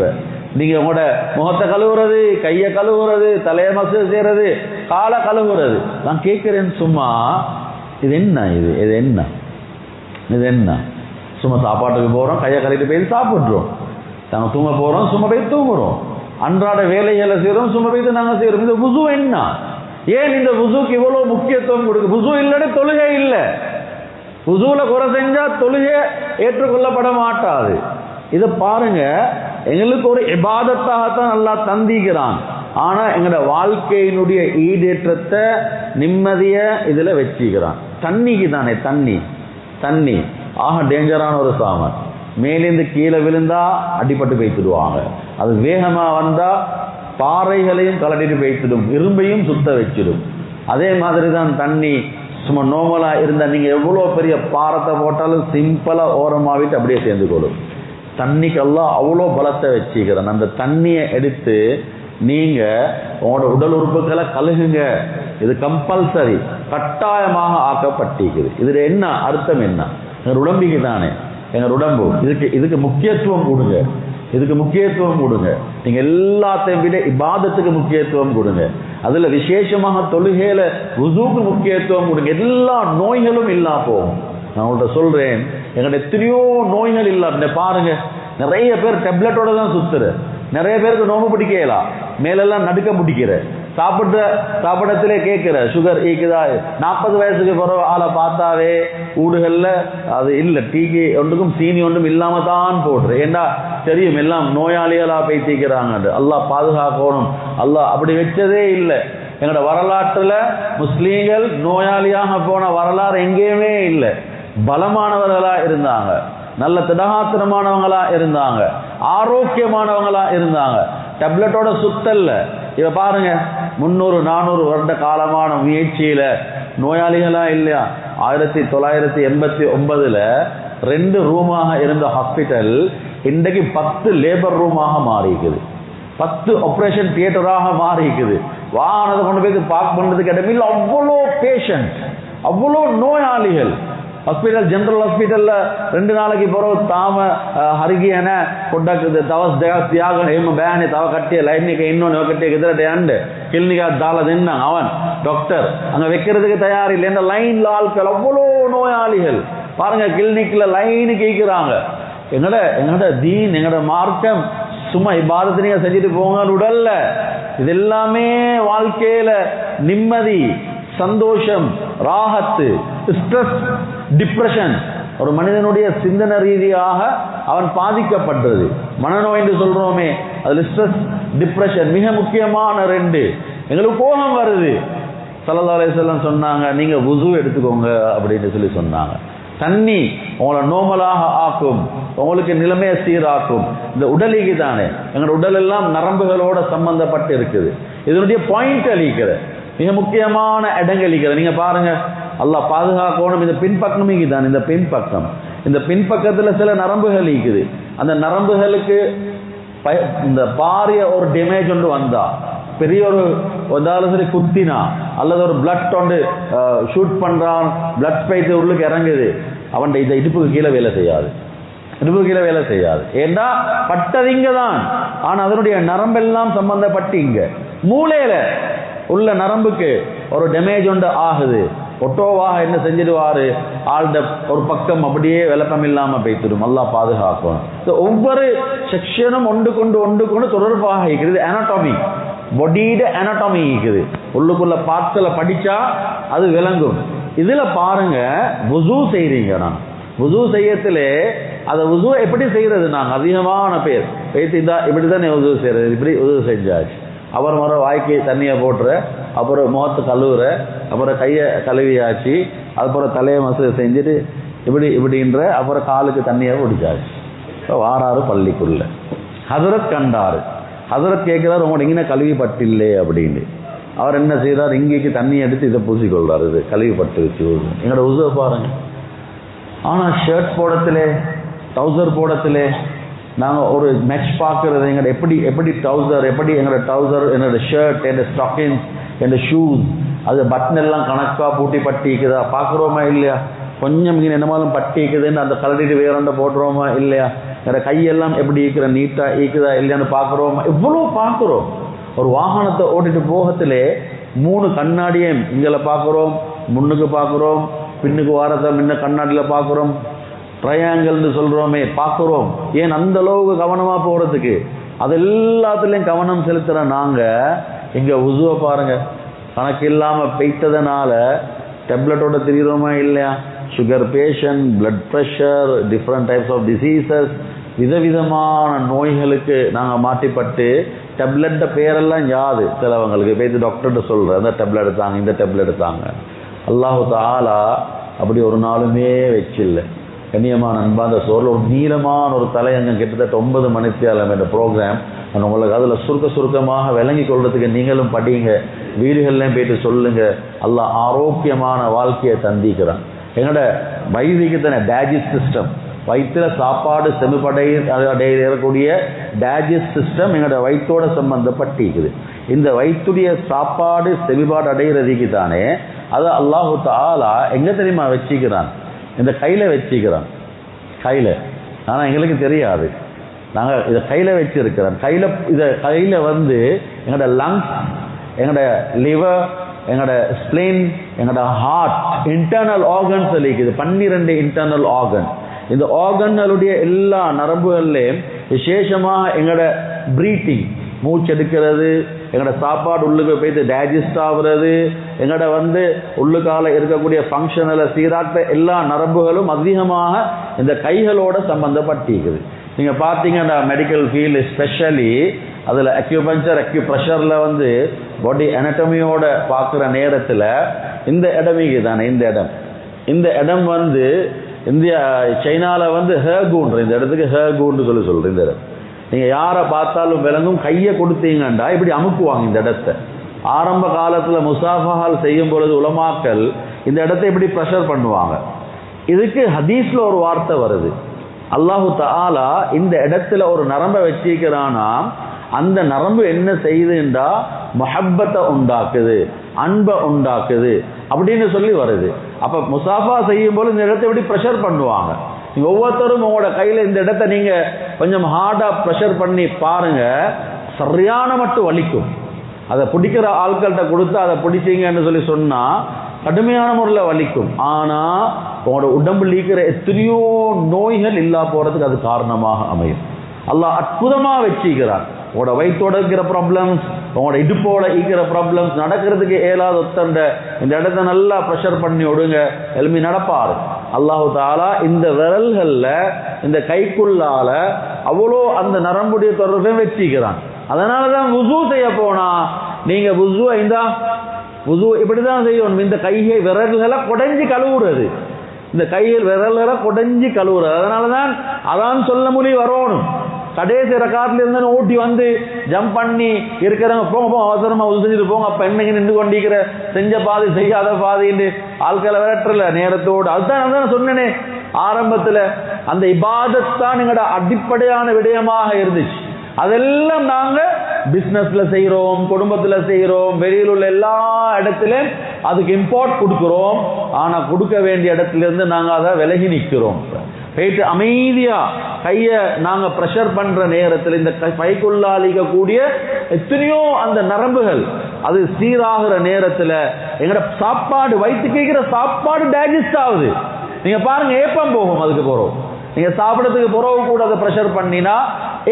நீங்க உங்களோட முகத்தை கழுவுறது, கையை கழுவுறது, தலையை மசூஜ் செய்யறது, காலை கழுவுறது. நான் கேட்கிறேன், சும்மா இது என்ன? இது என்ன? சும்மா சாப்பாட்டுக்கு போறோம், கையை கழுவிட்டு போய் சாப்பிட்றோம். நாங்க தூங்க போறோம், சும்மா போய் தூங்குறோம். அன்றாட வேலைகளை செய்யறோம், சும்மா போய் நாங்க செய்யறோம். இந்த வுது என்ன? ஏன் இந்த வுதுக்கு இவ்வளவு முக்கியத்துவம் கொடுக்கு? வுது இல்லைன்னு தொழுகை இல்லை. வுதுல குறை செஞ்சா தொழுகை ஏற்றுக்கொள்ளப்பட மாட்டாது. இதை பாருங்க, எங்களுக்கு ஒரு இபாதத்தாகத்தான் அல்லாஹ் தந்திக்கிறான். ஆனா எங்களோட வாழ்க்கையினுடைய ஈடேற்றத்தை, நிம்மதிய இதுல வச்சுக்கிறான். தண்ணிக்கு தானே, தண்ணி ஆக டேஞ்சரான ஒரு சாமான். மேலிருந்து கீழே விழுந்தா அடிபட்டு வைத்துடுவாங்க. அது வேகமா வந்தா பாறைகளையும் கலட்டிட்டு வைத்துடும், இரும்பையும் சுத்த வச்சிடும். அதே மாதிரி தான் தண்ணி. சும்மா நோமலா இருந்தா நீங்க எவ்வளவு பெரிய பாரத்தை போட்டாலும் சிம்பிளா ஓரமாவிட்டு அப்படியே சேர்ந்து கொள்ளும். தண்ணிக்கெல்லாம் அவ்வளோ பலத்தை வச்சுக்கிறேன். அந்த தண்ணியை எடுத்து நீங்க உங்களோட உடல் உறுப்புகளை கழுகுங்க. இது கம்பல்சரி, கட்டாயமாக ஆக்கப்பட்டிருக்குது. இதுல என்ன அர்த்தம்? என்ன? எங்க உடம்புக்கு தானே, எங்க உடம்பு இதுக்கு முக்கியத்துவம் கொடுங்க. நீங்க எல்லாத்தையும் விட இபாதத்துக்கு முக்கியத்துவம் கொடுங்க. அதுல விசேஷமாக தொழுகையில வுதுக்கு முக்கியத்துவம் கொடுங்க. எல்லா நோய்களும் இல்லா போகும். நான் உங்கள்கிட்ட சொல்றேன், எங்கள்கிட்ட எத்தனையோ நோய்கள் இல்ல பாருங்க. நிறைய பேர் டேப்லெட்டோட தான் சுத்துற, நிறைய பேருக்கு நோம்பு பிடிக்கலாம், மேலெல்லாம் நடுக்க பிடிக்கிற, சாப்பிடத்திலே கேட்கிற சுகர் ஈக்குதா. 40 வயசுக்கு பிறகு ஆளை பார்த்தாவே ஊடுகள்ல அது இல்லை, டீக்கு ஒன்றுக்கும் சீனி ஒன்றும் இல்லாம தான் போடுற. ஏண்டா தெரியும் எல்லாம் நோயாளிகளா பேசிக்கிறாங்க. அல்லாஹ் பாதுகாக்கணும். அல்லாஹ் அப்படி வச்சதே இல்லை. எங்களோட வரலாற்றுல முஸ்லீம்கள் நோயாளியாக போன வரலாறு எங்கேயுமே இல்லை. பலமானவர்களா இருந்தாங்க, நல்ல திடகாத்திரமானவங்களா இருந்தாங்க, ஆரோக்கியமானவங்களா இருந்தாங்க. டேப்லெட்டோட சுத்தல்ல. இவ பாருங்க, 300-400 வருட காலமான முயற்சியில நோயாளிகளா இல்லையா? 1989 2 ரூமாக இருந்த ஹாஸ்பிட்டல் இன்றைக்கு 10 லேபர் ரூமாக மாறிக்குது, 10 ஆபரேஷன் தியேட்டராக மாறிக்குது. வாகனத்தை கொண்டு போய் பார்க் பண்றதுக்கு இடமில்ல. அவ்வளோ பேஷண்ட், அவ்வளோ நோயாளிகள். ஹாஸ்பிட்டல், ஜெனரல் ஹாஸ்பிட்டல்ல 2 நாளைக்கு பிறகு தாம ಹರಿಗೆಯನ ಕೊಡ್ಡಾಕದ ತವಸ್ ತ್ಯಾಗ ಹೇಮ ಬ್ಯಾನೆ ತವ ಕಟ್ಟಿಯ ಲೈನ್ನಿಗೆ ಇನ್ನೊಂದು ಕಟ್ಟಿಯ ಗೆದರಡೆ ಅಂಡೆ கிளினிக்கா தாளதுன்னா அவன் டாக்டர் அங்க வைக்கிறதுக்கு தயாரில்லை. இந்த லைன்ல ஆட்கள் அவ்வளோ நோயாளிகள் பாருங்க, கிளினிக்ல லைனு கேட்கிறாங்க. எங்கட தீன், எங்கட மார்க்கம் சும்மா இபாதத்தை நீங்க செஞ்சுட்டு போங்க உடல்ல. இது எல்லாமே வாழ்க்கையில நிம்மதி, சந்தோஷம், ராகத்து, ஸ்ட்ரெஸ், டிப்ரெஷன். ஒரு மனிதனுடைய சிந்தனை ரீதியாக அவன் பாதிக்கப்பட்டது. மனநோய் என்று சொல்றோமே, அதுல ஸ்ட்ரெஸ், டிப்ரெஷன் மிக முக்கியமான 2. எங்களுக்கு கோபம் வருது. ஸல்லல்லாஹு அலைஹி வஸல்லம் சொன்னாங்க, நீங்க வுது எடுத்துக்கோங்க அப்படின்னு சொல்லி சொன்னாங்க. தண்ணி உங்களை நோமலாக ஆக்கும், உங்களுக்கு நிலைமையை சீராக்கும். இந்த உடலுக்கு தானே, எங்களோட உடல் எல்லாம் நரம்புகளோட சம்பந்தப்பட்டு இருக்குது. இதனுடைய பாயிண்ட் அளிக்கிற மிக முக்கியமான இடங்கள் இருக்கிறது. நீங்க பாருங்க, அல்லாஹ் பாதுகாக்கணும். இந்த பின்பக்கம் தான், இந்த பின்பக்கத்துல சில நரம்புகள் இருக்குது. அந்த நரம்புகளுக்கு இந்த பாரிய ஒரு டேமேஜ் ஒன்று வந்தா, பெரிய ஒரு சரி குத்தினா அல்லது ஒரு பிளட் ஒன்று ஷூட் பண்றான், பிளட் ஸ்பைஸ் உள்ளுக்கு இறங்குது, அவன் இந்த இடுப்புக்கு கீழே வேலை செய்யாது. ஏன்னா பட்டதிங்க தான், ஆனா அதனுடைய நரம்பெல்லாம் சம்பந்தப்பட்டு இங்க மூளையில உள்ள நரம்புக்கு ஒரு டேமேஜ் ஒன்று ஆகுது, ஒட்டோவாக என்ன செஞ்சிடுவாரு, ஆள்ட ஒரு பக்கம் அப்படியே விளக்கம் இல்லாம போய்த்திடும். அல்லாஹ் பாதுகாக்கும். ஒவ்வொரு செக்ஷனும் ஒன்று கொண்டு தொடர்பாக இருக்குது. அனாட்டமி, பொடியிட அனாட்டமி இருக்குது. உள்ளுக்குள்ள பார்ட்ஸ்ல படிச்சா அது விளங்கும். இதுல பாருங்க, வுசூ செய்றீங்க. நான் வுசூ செய்யத்திலே அதை வுசூ எப்படி செய்யறது, நாங்க அதிகமான பேர் பேசி இப்படிதான் வுசூ செய்யறது, இப்படி வுசூ செஞ்சாச்சு. அப்புறம் முறை வாய்க்கு தண்ணியை போட்டுற, அப்புறம் முகத்தை கழுவுற, அப்புறம் கையை கழுவியாச்சு, அதுக்கப்புறம் தலையை மசூ செஞ்சுட்டு இப்படின்ற, அப்புறம் காலுக்கு தண்ணியை பிடிச்சாச்சு. இப்போ வாராரு பள்ளிக்குள்ள, ஹதரத் கண்டாரு. ஹதரத் கேட்கிறார், உங்களோட இங்கே கழுவி பட்டில்லே அப்படின்னு. அவர் என்ன செய்யறார், இங்கேக்கு தண்ணி எடுத்து இதை பூசிக்கொள்றாரு. இது கழுவி பட்டு வச்சு எங்களோட உசுவை பாருங்க. ஆனா ஷர்ட் போடத்திலே, ட்ரௌசர் போடத்திலே நாங்கள் ஒரு மேட்ச் பார்க்கறது. எங்களோட எப்படி ட்ரௌசர், எப்படி எங்களோட ட்ரௌசர், என்னோட ஷர்ட், என்னோட ஸ்டாக்கிங்ஸ், என்னோட ஷூஸ், அது பட்டன் எல்லாம் கணக்காக பூட்டி பட்டிக்குதா பார்க்குறோமா இல்லையா? கொஞ்சம் இங்கே என்னமாலும் பட்டிக்குதுன்னு அந்த கலட்டிட்டு வேறொண்ட போடுறோமா இல்லையா? என்னோட கையெல்லாம் எப்படி ஈக்கிற நீட்டாக ஈக்குதா இல்லையான்னு பார்க்குறோமா? எவ்வளோ பார்க்குறோம். ஒரு வாகனத்தை ஓட்டிட்டு போகத்திலே 3 கண்ணாடியும் இங்கே பார்க்குறோம், முன்னுக்கு பார்க்குறோம், பின்னுக்கு வாரத்தை முன்ன கண்ணாடியில் பார்க்குறோம், ட்ரையாங்கிள்னு சொல்கிறோமே பார்க்குறோம். ஏன் அந்த அளவுக்கு கவனமாக போகிறதுக்கு? அது எல்லாத்துலேயும் கவனம் செலுத்துகிற நாங்கள் இங்கே உசுவை பாருங்கள், கணக்கு இல்லாமல் பெய்த்ததுனால டேப்லெட்டோட தெரியுறோமா இல்லையா? Sugar patient, blood pressure, different types of diseases, விதவிதமான நோய்களுக்கு நாங்கள் மாட்டிப்பட்டு டேப்லெட்ட பேரெல்லாம் யாது சிலவங்களுக்கு பேசி டாக்டர்கிட்ட சொல்கிறேன், அந்த டேப்லெட் எடுத்தாங்க, இந்த டேப்லெட் எடுத்தாங்க. அல்லாஹு தஆலா அப்படி ஒரு நாளுமே வச்சில்லை. கண்ணியமான அன்பா, அந்த சோரில் ஒரு நீளமான ஒரு தலையங்கம் கிட்டத்தட்ட 9 மணித்தியாலம் என்ற ப்ரோக்ராம். நான் உங்களுக்கு அதில் சுருக்கமாக விளங்கி கொள்றதுக்கு நீங்களும் படிங்க, வீடுகள்லையும் போயிட்டு சொல்லுங்க. அல்லாஹ் ஆரோக்கியமான வாழ்க்கையை தந்திக்கிறான். எங்களோட வயிறுக்கு தானே டைஜஸ்ட் சிஸ்டம், வயிற்றுல சாப்பாடு செமிப்படையக்கூடிய டைஜஸ்ட் சிஸ்டம் எங்களோட வயிற்றோட சம்பந்தப்பட்டிருக்குது. இந்த வயிற்றுடைய சாப்பாடு செமிபாடு அடைகிறதுக்கு தானே அது அல்லாஹு தஆலா எங்க தெரியுமா வச்சுக்கிறான்? இந்த கையில் வச்சுக்கிறான், கையில். ஆனால் எங்களுக்கு தெரியாது, நாங்கள் இதை கையில் வச்சிருக்கிறோம். கையில் வந்து எங்களோட லங்ஸ், எங்களோட லிவர், எங்களோட ஸ்பிளின், எங்களோட ஹார்ட், இன்டர்னல் ஆர்கன்ஸ் இருக்குது. 12 இன்டர்னல் ஆர்கன். இந்த ஆர்கன்களுடைய எல்லா நரம்புகள்லையும் விசேஷமாக எங்களோட பிரீத்திங், மூச்செடுக்கிறது, எங்களோட சாப்பாடு உள்ளுக்கு போய்த்து டைஜஸ்ட் ஆகுறது, எங்களோட வந்து உள்ளுக்கால இருக்கக்கூடிய ஃபங்க்ஷனில் சீராட்ட எல்லா நரம்புகளும் அதிகமாக இந்த கைகளோட சம்பந்தப்பட்டிருக்குது. நீங்கள் பார்த்தீங்கன்னா மெடிக்கல் ஃபீல்டு ஸ்பெஷலி அதில் அக்யூபஞ்சர், அக்யூப்ரெஷரில் வந்து பாடி அனட்டமியோட பார்க்குற நேரத்தில் இந்த இடமிக்கு தானே, இந்த இடம் வந்து இந்தியா சைனாவில் வந்து ஹேகூன்ற, இந்த இடத்துக்கு ஹேகூன்னு சொல்கிறேன். இந்த இடம் நீங்கள் யாரை பார்த்தாலும் விளங்கும். கையை கொடுத்தீங்கண்டா இப்படி அமுக்குவாங்க இந்த இடத்த. ஆரம்ப காலத்தில் முசாஃபஹால் செய்யும் பொழுது உலமாக்கள் இந்த இடத்தை இப்படி ப்ரெஷர் பண்ணுவாங்க. இதுக்கு ஹதீஸ்ல ஒரு வார்த்தை வருது, அல்லாஹு தஆலா இந்த இடத்துல ஒரு நரம்பை வச்சிருக்கிறானா, அந்த நரம்பு என்ன செய்யுதுன்றா முஹப்பத்தை உண்டாக்குது, அன்பை உண்டாக்குது அப்படின்னு சொல்லி வருது. அப்ப முசாஃபா செய்யும் போது இந்த இடத்தை இப்படி ப்ரெஷர் பண்ணுவாங்க. நீங்க ஒவ்வொருத்தரும் உங்களோட கையில இந்த இடத்தை நீங்க கொஞ்சம் ஹார்டா ப்ரெஷர் பண்ணி பாருங்க, சரியான மட்டும் வலிக்கும். அதை பிடிக்கிற ஆட்கள்கிட்ட கொடுத்து அதை பிடிச்சிங்கன்னு சொல்லி சொன்னா கடுமையான முறையில் வலிக்கும். ஆனா உங்களோட உடம்புல இருக்கிற எத்தனையோ நோய்கள் இல்லா போறதுக்கு அது காரணமாக அமையும். அல்லாஹ் அற்புதமா வச்சிக்கிறான். உங்களோட வயிற்றோட இருக்கிற ப்ராப்ளம்ஸ், உங்களோட இடுப்போட இருக்கிற ப்ராப்ளம்ஸ், நடக்கிறதுக்கு ஏலாத ஒத்தண்ட இந்த இடத்த நல்லா ப்ரெஷர் பண்ணி விடுங்க, எலும்பி நடப்பாரு. அல்லாஹு தஆலா இந்த விரல்கள்ல இந்த கைக்குள்ளால அவ்வளோ அந்த நரம்புடைய தொடர்பை வச்சிக்கிறான். அதனாலதான் வுசூ செய்ய போனா நீங்க வுசூ இப்படிதான் செய்யணும். இந்த கையை விரல்களை கொடைஞ்சி கழுவுறது, இந்த கையில் விரல்களை கொடைஞ்சி கழுவுறது. அதனாலதான் அதான் சொல்ல முடியும் வரணும். கடைசி ரக்காத்துல இருந்து ஓட்டி வந்து ஜம்ப் பண்ணி இருக்கிறவங்க போங்க அவசரமா உது செஞ்சுட்டு போங்க, அப்ப என்னங்க நின்று கொண்டிருக்கிற செஞ்ச பாதி செய்யாத பாதின்னு ஆட்களை விரட்டுறல நேரத்தோடு. அதுதான் சொன்னேனே ஆரம்பத்துல, அந்த இபாதத்தான் எங்களோட அடிப்படையான விடயமாக இருந்துச்சு. அதெல்லாம் நாங்க பிசினஸ்ல செய்யறோம், குடும்பத்துல செய்யறோம், வெளியில் உள்ள எல்லா இடத்திலும் அதுக்கு இம்பார்ட் கொடுக்கிறோம். ஆனா கொடுக்க வேண்டிய இடத்துல இருந்து நாங்க அதை விலகி நிற்கிறோம். போயிட்டு அமைதியா கைய நாங்க பிரஷர் பண்ற நேரத்தில் இந்த பைக்குள்ளாளிக்கக்கூடிய எத்தனையோ அந்த நரம்புகள் அது சீராகிற நேரத்தில் எங்கட சாப்பாடு வயிற்றுக்கு கேட்கிற சாப்பாடு டைஜஸ்ட் ஆகுது. நீங்க பாருங்க, ஏப்பம் போகும். அதுக்கு போறோம் நீங்க சாப்பிடறதுக்கு பிறகு கூட அதை பிரஷர் பண்ணினா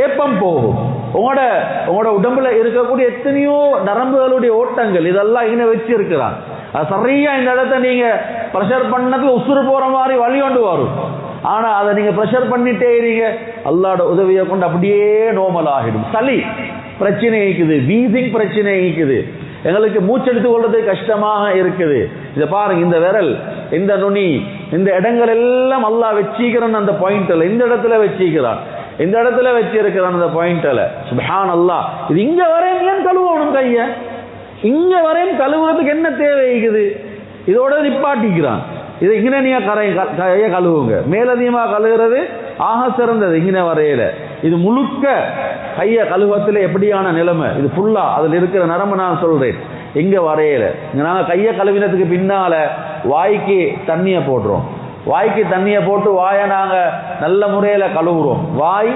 ஏப்பம் போகும். உங்களோட உடம்புல இருக்கக்கூடிய எத்தனையோ நரம்புகளுடைய ஓட்டங்கள் இதெல்லாம் இங்க வச்சு இருக்கிறான். அது சரியா இந்த இடத்த நீங்க பிரஷர் பண்ணதுக்கு உசுறு போற மாதிரி வழி கொண்டு வரும். ஆனா அதை நீங்க பிரஷர் பண்ணிட்டே இருங்க, அல்லாஹ்வோட உதவியை கொண்டு அப்படியே நோமல் ஆகிடும். சளி பிரச்சனை இருக்குது, வீசிங் பிரச்சனை இருக்குது, எங்களுக்கு மூச்செடுத்து கொள்றது கஷ்டமாக இருக்குது. இதை பாருங்க, இந்த விரல், இந்த நுனி, இந்த இடங்கள் எல்லாம் அல்லாஹ் வச்சிக்கிறான். அந்த பாயிண்ட்ல இந்த இடத்துல வச்சிக்கிறான், இந்த இடத்துல வச்சிருக்கிறான் அந்த பாயிண்ட்ல. சுப்ஹானல்லாஹ். இது இங்க வரையும் ஏன் கழுவணும் கைய? இங்க வரையும் கழுவுறதுக்கு என்ன தேவை இருக்குது? இதோட நிப்பாட்டிக்கிறான். இது இங்கே நீங்க கைய கழுவுங்க. மேலதிகமாக கழுவுறது ஆக சிறந்தது. இங்கே வரையில இது முழுக்க கைய கழுவத்தில் எப்படியான நிலைமை, இது ஃபுல்லா அதில் இருக்கிற நரம்பு நான் சொல்றேன். இங்க வரையில நாங்கள் கைய கழுவினத்துக்கு பின்னால வாய்க்கு தண்ணியை போடுறோம். வாய்க்கு தண்ணியை போட்டு வாயை நாங்க நல்ல முறையில கழுவுறோம். வாய்,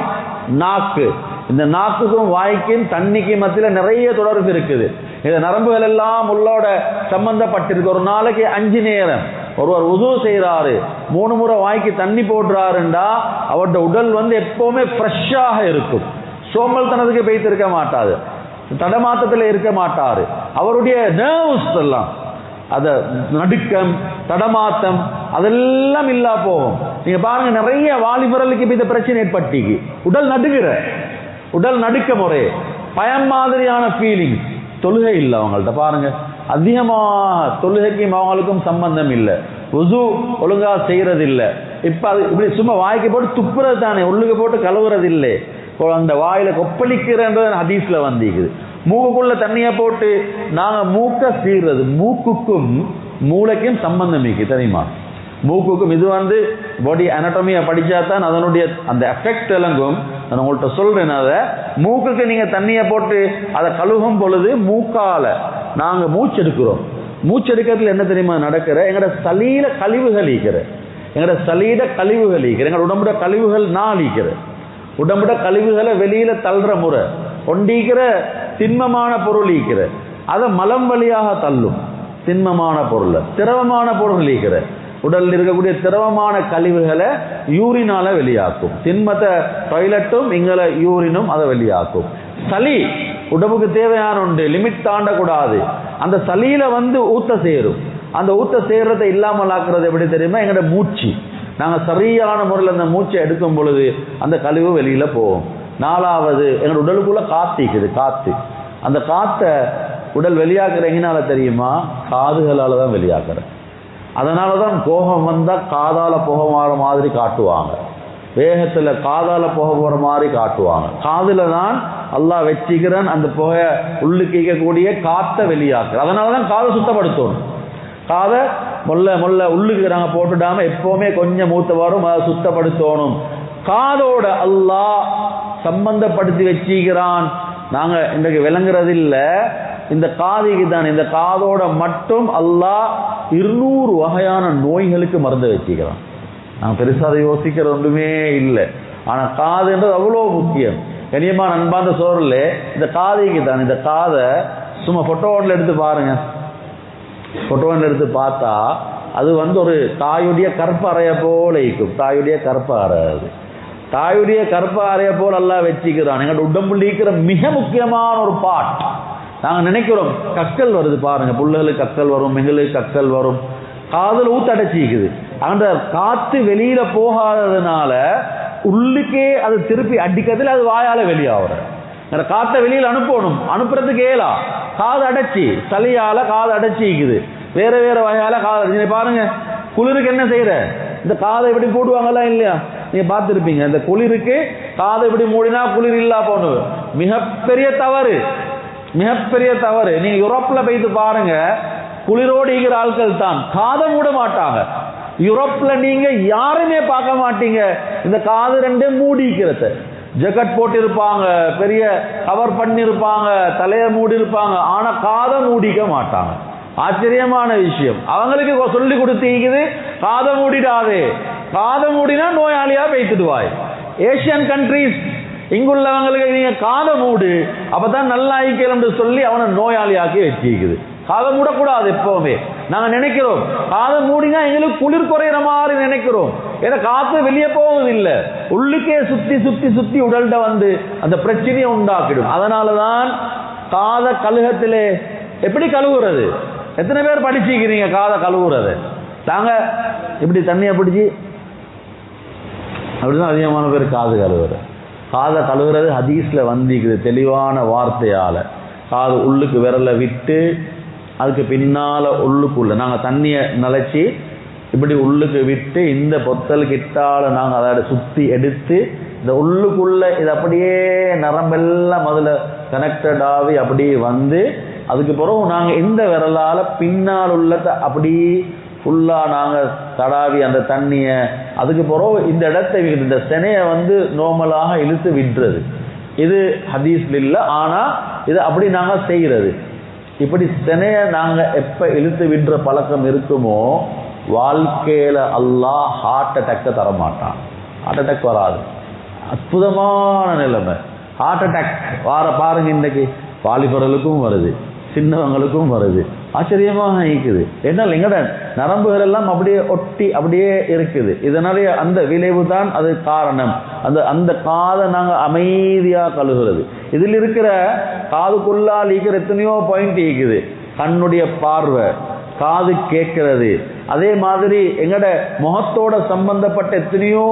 நாக்கு, இந்த நாக்குக்கும் வாய்க்கும் தண்ணிக்கும் மத்தியில் நிறைய தொடர்பு இருக்குது. இந்த நரம்புகள் எல்லாம் உள்ளோட சம்பந்தப்பட்டிருக்கு. ஒரு நாளைக்கு 5 நேரம் ஒருவர் உது செய்யறாரு, 3 முறை வாய்க்கு தண்ணி போடுறாருண்டா அவருடைய உடல் எப்பவுமே ஃப்ரெஷ்ஷாக இருக்கும். சோம்பல் தனதுக்கு போய்த்து இருக்க மாட்டாது, தடமாத்தத்தில் இருக்க மாட்டாரு. அவருடைய நர்வ்ஸ் எல்லாம் அத நடுக்கம், தடமாத்தம் அதெல்லாம் இல்லா போகும். நீங்க பாருங்க, நிறைய வாலிபர்களுக்கு இந்த பிரச்சனை ஏற்பட்டிக்கு. உடல் நடுக்க முறை, பயம் மாதிரியான ஃபீலிங். தொழுகை இல்லை அவங்கள்ட்ட. பாருங்க, அதிகமாக தொழுகைக்கும் அவங்களுக்கும் சம்பந்தம் இல்லை. உது ஒழுங்கா செய்யறது இல்லை. இப்ப அது இப்படி சும்மா வாய்க்கு போட்டு துப்புறது தானே, உள்ளுக்கு போட்டு கழுவுறது இல்லை. அந்த வாயில கொப்பளிக்கிறன்றது ஹதீஸ்ல வந்திருக்குது. மூக்குக்குள்ள தண்ணியை போட்டு நாங்க மூக்க சீர்றது. மூக்குக்கும் மூளைக்கும் சம்பந்தம் இருக்கு தெரியுமா? மூக்குக்கும் இது பாடி அனாட்டமியா படிச்சா தான் அதனுடைய அந்த எஃபெக்ட் விளங்கும். நான் உங்கள்கிட்ட சொல்றேன். அதை மூக்குக்கு நீங்க தண்ணியை போட்டு அதை கழுவும் பொழுது மூக்கால நாங்க மூச்செடுக்கிறோம். மூச்செடுக்கிறதுல என்ன தெரியுமா நடக்கிற? எங்கட சளீல கழிவுகள் ஈக்கிற, எங்கட உடம்புட கழிவுகள் நாளிக்கிற, உடம்புட கழிவுகளை வெளியில தள்ளுற முறை ஒண்டிக்கிற திண்மமான பொருள் ஈக்கிற, அதை மலம் வழியாக தள்ளும். திண்மமான பொருள், திரவமான பொருள் ஈக்கிற, உடலில் இருக்கக்கூடிய திரவமான கழிவுகளை யூரினால வெளியாக்கும். திண்மத்தை டாய்லெட்டும் இங்கல யூரினும் அதை வெளியாக்கும். சளி உடம்புக்கு தேவையான ஒன்று, லிமிட் தாண்டக்கூடாது. அந்த சளியில ஊத்த சேரும். அந்த ஊத்த சேர்றதை இல்லாமல் ஆக்குறது எப்படி தெரியுமா? எங்கட மூச்சு. நாங்க சரியான முறையில் அந்த மூச்சை எடுக்கும் பொழுது அந்த கழிவு வெளியில போகும். 4வது, எங்களோட உடலுக்குள்ள காத்திக்குது. காத்து, அந்த காத்தை உடல் வெளியாக்குற எங்கனால தெரியுமா? காதுகளால தான் வெளியாக்குற. அதனாலதான் கோபம் வந்தா காதால புகை மாற மாதிரி காட்டுவாங்க, வேகத்துல காதால புகை போற மாதிரி காட்டுவாங்க. காதுல தான் அல்லாஹ் வச்சிக்கிறான் அந்த புகைய உள்ளுக்கு கேட்கக்கூடிய காத்தை வெளியாக்குற. அதனாலதான் காதை சுத்தப்படுத்தணும். காதை மொல்ல உள்ளுக்கு நாங்க போட்டுடாம எப்பவுமே கொஞ்சம் மூத்த வரும், அதை சுத்தப்படுத்தணும். காதோட அல்லாஹ் சம்பந்தப்படுத்தி வச்சிக்கிறான். நாங்க இன்றைக்கு விளங்குறது இல்ல. இந்த காதிக்கு தான், இந்த காதோட மட்டும் அல்லாஹ் 200 வகையான நோய்களுக்கு மருந்து வச்சுக்கிறான். நாங்கள் பெருசாக அதை யோசிக்கிறது ஒன்றுமே இல்லை. ஆனால் காதுன்றது அவ்வளோ முக்கியம். கனியமான அன்பாந்த சோரில் இந்த காதிக்கு தான், இந்த காதை சும்மா ஃபோட்டோவில் எடுத்து பாருங்க. ஃபோட்டோவில் எடுத்து பார்த்தா அது ஒரு தாயுடைய கற்ப அறைய போல இருக்கும். தாயுடைய கற்ப அறை, அது தாயுடைய கற்ப அறைய போல் எல்லாம் வச்சுக்கிறான். எங்களோட உடம்புல இருக்கிற மிக முக்கியமான ஒரு பார்ட். நாங்க நினைக்கிறோம் கற்கள் வருது பாருங்க, புள்ளைகளுக்கு கற்கள் வரும், எங்களுக்கு கற்கள் வரும். காதல் ஊத்தடைச்சிக்குது. அந்த காத்து வெளியில போகாததுனால உள்ளுக்கே அது திருப்பி அடிக்கிறதுல அது வாயால வெளியாகிற. காத்தை வெளியில அனுப்புறதுக்கு ஏலா காது அடைச்சி, சளியால காது அடைச்சிக்குது. வேற வேற வகையால காது அடைச்சி. பாருங்க, குளிருக்கு என்ன செய்யற? இந்த காதை இப்படி போடுவாங்களா இல்லையா? நீங்க பார்த்துருப்பீங்க. இந்த குளிருக்கு காதை இப்படி மூடினா குளிர் இல்லா போனது மிகப்பெரிய தவறு, மிகப்பெரிய தவறு. நீங்க யூரோப்ல போயிட்டு பாருங்க, குளிரோடு இருக்கிற ஆட்கள் தான் காதை மூட மாட்டாங்க. யூரோப்ல நீங்க யாருமே பார்க்க மாட்டீங்க இந்த காது ரெண்டும் மூடிக்கிறது. ஜக்கெட் போட்டு இருப்பாங்க, பெரிய கவர் பண்ணி இருப்பாங்க, தலையை மூடி இருப்பாங்க, ஆனா காதை மூடிக்க மாட்டாங்க. ஆச்சரியமான விஷயம். அவங்களுக்கு சொல்லி கொடுத்தீங்குது, காதை மூடிடாதே, காதை மூடினா நோயாளியா பேசிடுவாய். ஏசியன் கண்ட்ரீஸ் இங்குள்ளவங்களுக்கு நீங்க காதை மூடு அப்பதான் நல்லா ஆயிக்கலன்னு சொல்லி அவனை நோயாளியாக்கி வச்சிருக்குது. காதை மூடக்கூடாது எப்பவுமே. நாங்க நினைக்கிறோம் காதை மூடினா எங்களுக்கு குளிர் குறையிற மாதிரி நினைக்கிறோம். ஏன்னா காத்து வெளியே போவது இல்லை, உள்ளுக்கே சுத்தி சுத்தி சுத்தி உடல்கிட்ட வந்து அந்த பிரச்சனையை உண்டாக்கிடும். அதனாலதான் காதை கழுகத்திலே எப்படி கழுவுறது? எத்தனை பேர் படிச்சிருக்கிறீங்க காதை கழுவுறது? நாங்க இப்படி தண்ணியை பிடிச்சி அப்படிதான் அதிகமான பேர் காது கழுவுறது. காதை கழுவுறது ஹதீஸ்ல வந்திக்குது தெளிவான வார்த்தையால. காது உள்ளுக்கு விரல விட்டு அதுக்கு பின்னால உள்ளுக்குள்ள நாங்க தண்ணியை நினைச்சி இப்படி உள்ளுக்கு விட்டு இந்த பொத்தல் கிட்டால நாங்க அதை சுத்தி எடுத்து இந்த உள்ளுக்குள்ள இது அப்படியே நரம்பெல்லாம் முதல்ல கனெக்டட் ஆகி அப்படி வந்து அதுக்கு பிறகு நாங்க இந்த விரலால பின்னால் உள்ளத அப்படி ஃபுல்லா நாங்க தடாவி அந்த தண்ணிய அதுக்கு பிறகு இந்த இடத்தை இந்த செனையை வந்து நார்மலாக இழுத்து விடுறது. இது ஹதீஸ்ல இல்லை, ஆனா இது அப்படி நாங்க செய்யறது. இப்படி செனைய நாங்க எப்ப இழுத்து விடுற பழக்கம் இருக்குமோ வாழ்க்கையில அல்லாஹ் ஹார்ட் அட்டாக்க தரமாட்டான். ஹார்ட் அட்டாக் வராது. அற்புதமான நிலைமை. ஹார்ட் அட்டாக் பாருங்க, இன்னைக்கு வாலிபர்களுக்கும் வருது, சின்னவங்களுக்கும் வருது. ஆச்சரியமாக இருக்குது. என்னால் எங்கட நரம்புகள் எல்லாம் அப்படியே ஒட்டி அப்படியே இருக்குது. இதனாலே அந்த விளைவு தான் அது காரணம். அந்த காதை நாங்க அமைதியா கழுகுறது. இதில் இருக்கிற காதுக்குள்ளால் இருக்கிற எத்தனையோ பாயிண்ட் இருக்குது. கண்ணுடைய பார்வை, காது கேட்கிறது, அதே மாதிரி எங்கட முகத்தோட சம்பந்தப்பட்ட எத்தனையோ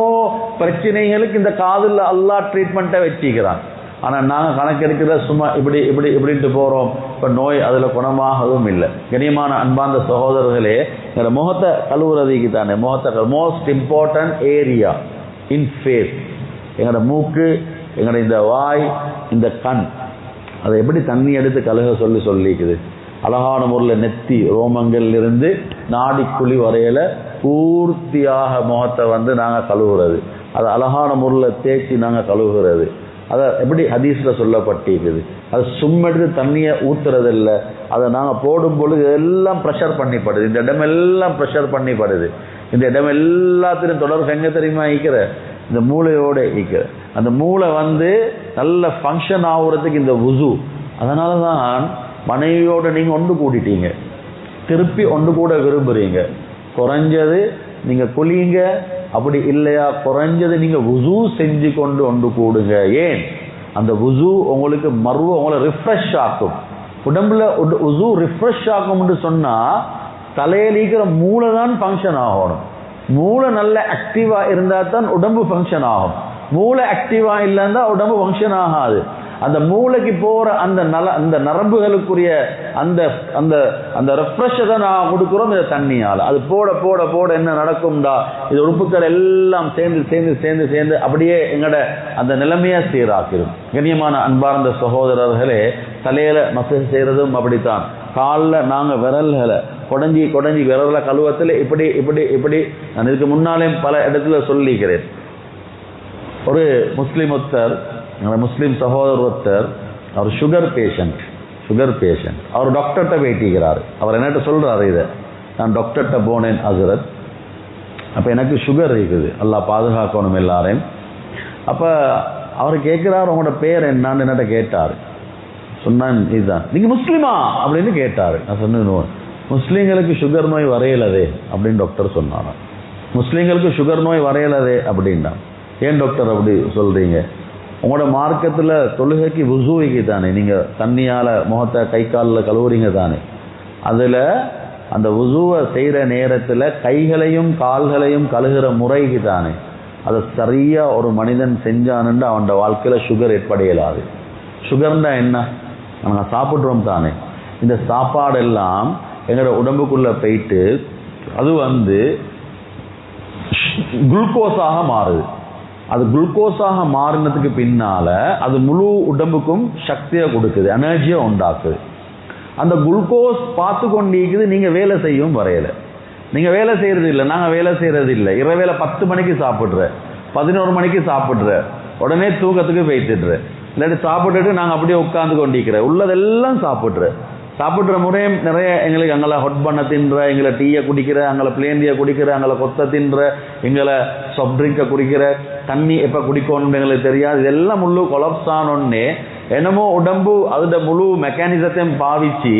பிரச்சனைகளுக்கு இந்த காதுல அல்லாஹ் ட்ரீட்மெண்ட்டை வச்சிக்கிறான். ஆனா நாங்க கணக்கெடுக்கிற சும்மா இப்படி இப்படி இப்படின்ட்டு போறோம். இப்ப நோய் அதுல குணமாகவும் இல்லை. கண்ணியமான அன்பார்ந்த சகோதரர்களே, எங்க முகத்தை கழுவுறதுக்கு தானே முகத்தை most important area in face. எங்கட மூக்கு, எங்கட இந்த வாய், இந்த கண், அதை எப்படி தண்ணி எடுத்து கழுக சொல்லிக்குது. அழகான முறையில் நெத்தி ரோமங்கள் இருந்து நாடிக்குழி வரையில பூர்த்தியாக முகத்தை வந்து நாங்க கழுவுறது. அதை அழகான முறையில் தேய்ச்சி நாங்க கழுவுறது. அதை எப்படி ஹதீஸ்ல சொல்லப்பட்டிருக்குது. அது சும்மா எடுத்து தண்ணியை ஊத்துறது இல்லை. அதை நாங்கள் போடும் பொழுது எல்லாம் ப்ரெஷர் பண்ணிப்படுது. இந்த இடம் எல்லாம் ப்ரெஷர் பண்ணிப்படுது. இந்த இடம் எல்லாத்திலும் தொடர்பு எங்க தெரியுமா ஈக்கிற? இந்த மூளையோட ஈக்கிற. அந்த மூளை வந்து நல்ல ஃபங்க்ஷன் ஆகுறதுக்கு இந்த வுசு. அதனால தான் மனைவியோட நீங்க ஒன்று கூட்டிட்டீங்க, திருப்பி ஒன்று கூட விரும்புறீங்க. குறைஞ்சது நீங்க குளிங்க, அப்படி இல்லையா குறைஞ்சது நீங்க வுசு செஞ்சு கொண்டு ஒன்று கூடுங்க. ஏன்? அந்த வுசு உங்களுக்கு உங்களை ரிஃப்ரெஷ் ஆக்கும். உடம்புல வுசு ரிஃப்ரெஷ் ஆகும்னு சொன்னா தலையில இருக்கிற மூளை தான் ஃபங்க்ஷன் ஆகணும். மூளை நல்ல ஆக்டிவா இருந்தா தான் உடம்பு ஃபங்க்ஷன் ஆகும். மூளை ஆக்டிவா இல்லைன்னா உடம்பு ஃபங்க்ஷன் ஆகாது. அந்த மூளைக்கு போற அந்த நரம்புகளுக்குரிய அந்த அந்த அந்த ரெஃப்ரெஷை தான் நான் கொடுக்குறோம் இந்த தண்ணியால். அது போட போட போட என்ன நடக்கும்டா, இது உறுப்புகள் எல்லாம் சேர்ந்து சேர்ந்து சேர்ந்து சேர்ந்து அப்படியே எங்கட அந்த நிலைமையா சீராக்கிடும். கண்ணியமான அன்பார்ந்த சகோதரர்களே, தலையில மசேஜ் செய்யறதும் அப்படித்தான். காலில் நாங்கள் விரல்களை கொடைஞ்சி கொடைஞ்சி விரல கழுவத்தில் இப்படி இப்படி இப்படி நான் இதுக்கு முன்னாலே பல இடத்துல சொல்லிக்கிறேன். ஒரு முஸ்லீம் முஸ்லீம் சகோதரர் ஒருத்தர், அவர் சுகர் பேஷண்ட். அவர் டாக்டர்கிட்ட பேட்டிக்கிறார். அவர் என்னட்ட சொல்றாரு, இதை நான் டாக்டர்கிட்ட போனேன் ஹசரத், அப்போ எனக்கு சுகர் இருக்குது, அல்லாஹ் பாதுகாக்கணும் எல்லாரையும். அப்போ அவர் கேட்குறாரு, உங்களோட பேர் என்னான்னு என்னட்ட கேட்டார். சொன்னான், இதுதான். நீங்க முஸ்லீமா அப்படின்னு கேட்டாரு. நான் சொன்னேன், முஸ்லீம்களுக்கு சுகர் நோய் வரையலதே அப்படின்னு டாக்டர் சொன்னாராம். முஸ்லீம்களுக்கு சுகர் நோய் வரையலதே அப்படின்னா. ஏன் டாக்டர் அப்படி சொல்றீங்க? உங்களோட மார்க்கத்தில் தொழுகைக்கு வுசூக்கு தானே நீங்க தண்ணியால முகத்தை கை காலில் கழுவுறீங்க தானே. அதுல அந்த வுசூவை செய்யற நேரத்தில் கைகளையும் கால்களையும் கழுகுற முறைக்கு தானே. அதை சரியா ஒரு மனிதன் செஞ்சானுன்னு அவன் வாழ்க்கையில சுகர் ஏற்படையலாது. சுகர்னா என்ன? நாங்கள் சாப்பிட்றோம் தானே. இந்த சாப்பாடெல்லாம் எங்களோட உடம்புக்குள்ள போயிட்டு அது வந்து குளுக்கோஸாக மாறுது. அது குளுக்கோஸாக மாறினதுக்கு பின்னால அது முழு உடம்புக்கும் சக்தியை கொடுக்குது, எனர்ஜியை உண்டாக்குது. அந்த குளுக்கோஸ் பார்த்து கொண்டிருக்குது. நீங்க வேலை செய்யும் வரையில நீங்க வேலை செய்யறது இல்லை, நாங்க வேலை செய்யறது இல்லை. இரவேல 10 மணிக்கு சாப்பிடுற, 11 மணிக்கு சாப்பிடுற, உடனே தூக்கத்துக்கு போயிட்டுடுற, இல்லாட்டி சாப்பிட்டுட்டு நாங்க அப்படியே உட்கார்ந்து கொண்டிருக்கிற, உள்ளதெல்லாம் சாப்பிடுற. சாப்பிட்ற முறையும் நிறைய எங்களுக்கு அங்கே ஹொட் பண்ண தின்ற, எங்களை டீயை குடிக்கிற, அங்கே பிளேன் டீயை குடிக்கிற, அங்கே கொத்த தின்ற, எங்களை சாஃப்ட் ட்ரிங்கை குடிக்கிற, தண்ணி எப்போ குடிக்கணும்னு எங்களுக்கு தெரியாது. இதெல்லாம் முழு கொலாப்ஸ் ஆனோடனே என்னமோ உடம்பு அதோட முழு மெக்கானிசத்தையும் பாவிச்சு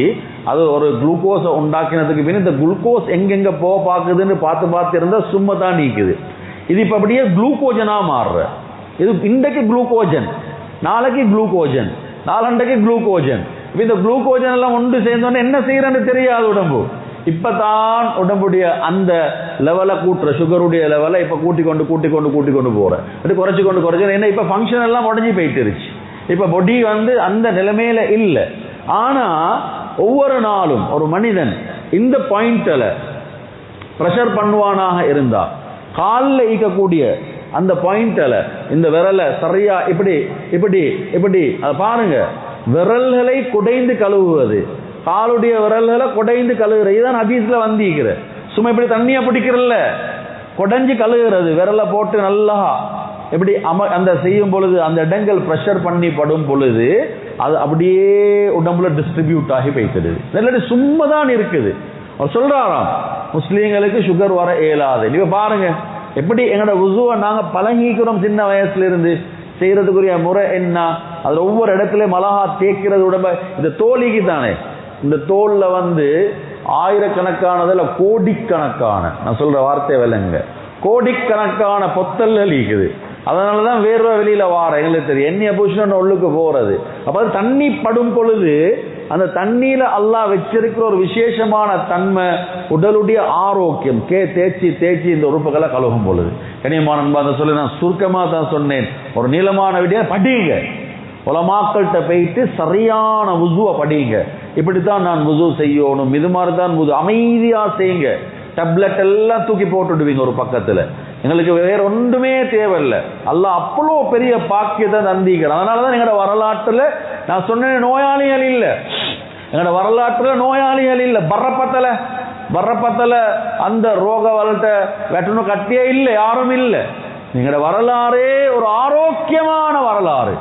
அது ஒரு குளுக்கோஸை உண்டாக்கினதுக்கு பின் இந்த குளுக்கோஸ் எங்கெங்க போக பார்க்குதுன்னு பார்த்து இருந்தால் சும்மா தான் நீக்குது. இது இப்போ அப்படியே குளுக்கோஜனாக மாறுற. இது இன்றைக்கு குளுக்கோஜன், நாளைக்கு குளுக்கோஜன், நாளண்டைக்கு குளுக்கோஜன். இந்த குளுக்கோஜன் எல்லாம் ஒன்று சேர்ந்தோன்னே என்ன செய்யறன்னு தெரியாது உடம்பு. இப்பதான் உடம்புடைய அந்த லெவலை கூட்டுற, சுகருடைய லெவலை இப்ப கூட்டி கொண்டு போற, அப்படி குறைச்சு என்ன இப்ப ஃபங்க்ஷன் எல்லாம் உடஞ்சி போயிட்டுருச்சு. இப்ப பொடி அந்த நிலைமையில இல்லை. ஆனா ஒவ்வொரு நாளும் ஒரு மனிதன் இந்த பாயிண்ட்ல பிரஷர் பண்ணுவானாக இருந்தா, காலில் ஈக்கக்கூடிய அந்த பாயிண்ட்ல இந்த விரலை சரியா இப்படி இப்படி இப்படி அதை பாருங்க, விரல்களை குடைந்து கழுவுவது, காலுடைய விரல்களை குடைந்து கழுவுறது. இதுதான் ஹதீஸ்ல வந்திருக்கிற. சும்மா இப்படி தண்ணியா பிடிக்கிறல்ல, குடைஞ்சு கழுவுறது, விரலை போட்டு நல்லா இப்படி அந்த செய்யும் பொழுது அந்த இடங்கள் பிரஷர் பண்ணி படும் பொழுது அது அப்படியே உடம்புல டிஸ்ட்ரிபியூட் ஆகி போய்த்துடுது. இல்லாட்டி சும்மா தான் இருக்குது. அவர் சொல்றாராம், முஸ்லீம்களுக்கு சுகர் வர இயலாது. நீங்க பாருங்க எப்படி எங்களோட வுசுவை நாங்க பழகிக்கிறோம். சின்ன வயசுல இருந்து செய்யறதுக்குரிய முறை என்ன, அதுல ஒவ்வொரு இடத்துல மலஹா தேய்க்கிறது உடம்ப. இந்த தோலிக்கு தானே, இந்த தோல்ல ஆயிரக்கணக்கானதுல கோடிக்கணக்கான, நான் சொல்ற வார்த்தை விலங்க, கோடிக்கணக்கான பொத்தல்கள் இருக்குது. அதனாலதான் வேர்வை வெளியில வார எங்களுக்கு தெரியும். எண்ணெய் பூஷன் உள்ளுக்கு போறது. அப்ப தண்ணி படும் பொழுது அந்த தண்ணியில அல்லாஹ் வச்சிருக்கிற ஒரு விசேஷமான தன்மை, உடலுடைய ஆரோக்கியம் தேய்ச்சி இந்த உறுப்புகளை கழுகும் பொழுது. கனியமான அன்பா சொல்லி நான் சுருக்கமா தான் சொன்னேன். ஒரு நீளமான விடிய படிங்க, உலமாக்கள்கிட்ட போயிட்டு சரியான வுசுவை படிங்க. இப்படித்தான் நான் வுசு செய்யணும், இது மாதிரி தான் வுசு, அமைதியா செய்யுங்க. டேப்லெட் எல்லாம் தூக்கி போட்டுடுவீங்க ஒரு பக்கத்துல. எங்களுக்கு வேற ஒன்றுமே தேவையில்லை. அல்லாஹ் அவ்வளோ பெரிய பாக்கியத்தை தந்திக்கிறான். அதனாலதான் எங்களோட வரலாற்றுல நான் சொன்ன நோயாளிகள் இல்லை, எங்களோட வரலாற்றுல நோயாளிகள் இல்லை. பர்றப்பத்தல அந்த ரோக வளர்த்த வெட்டணும் கட்டியே இல்லை, யாரும் இல்லை. எங்களோட வரலாறே ஒரு ஆரோக்கியமான வரலாறு.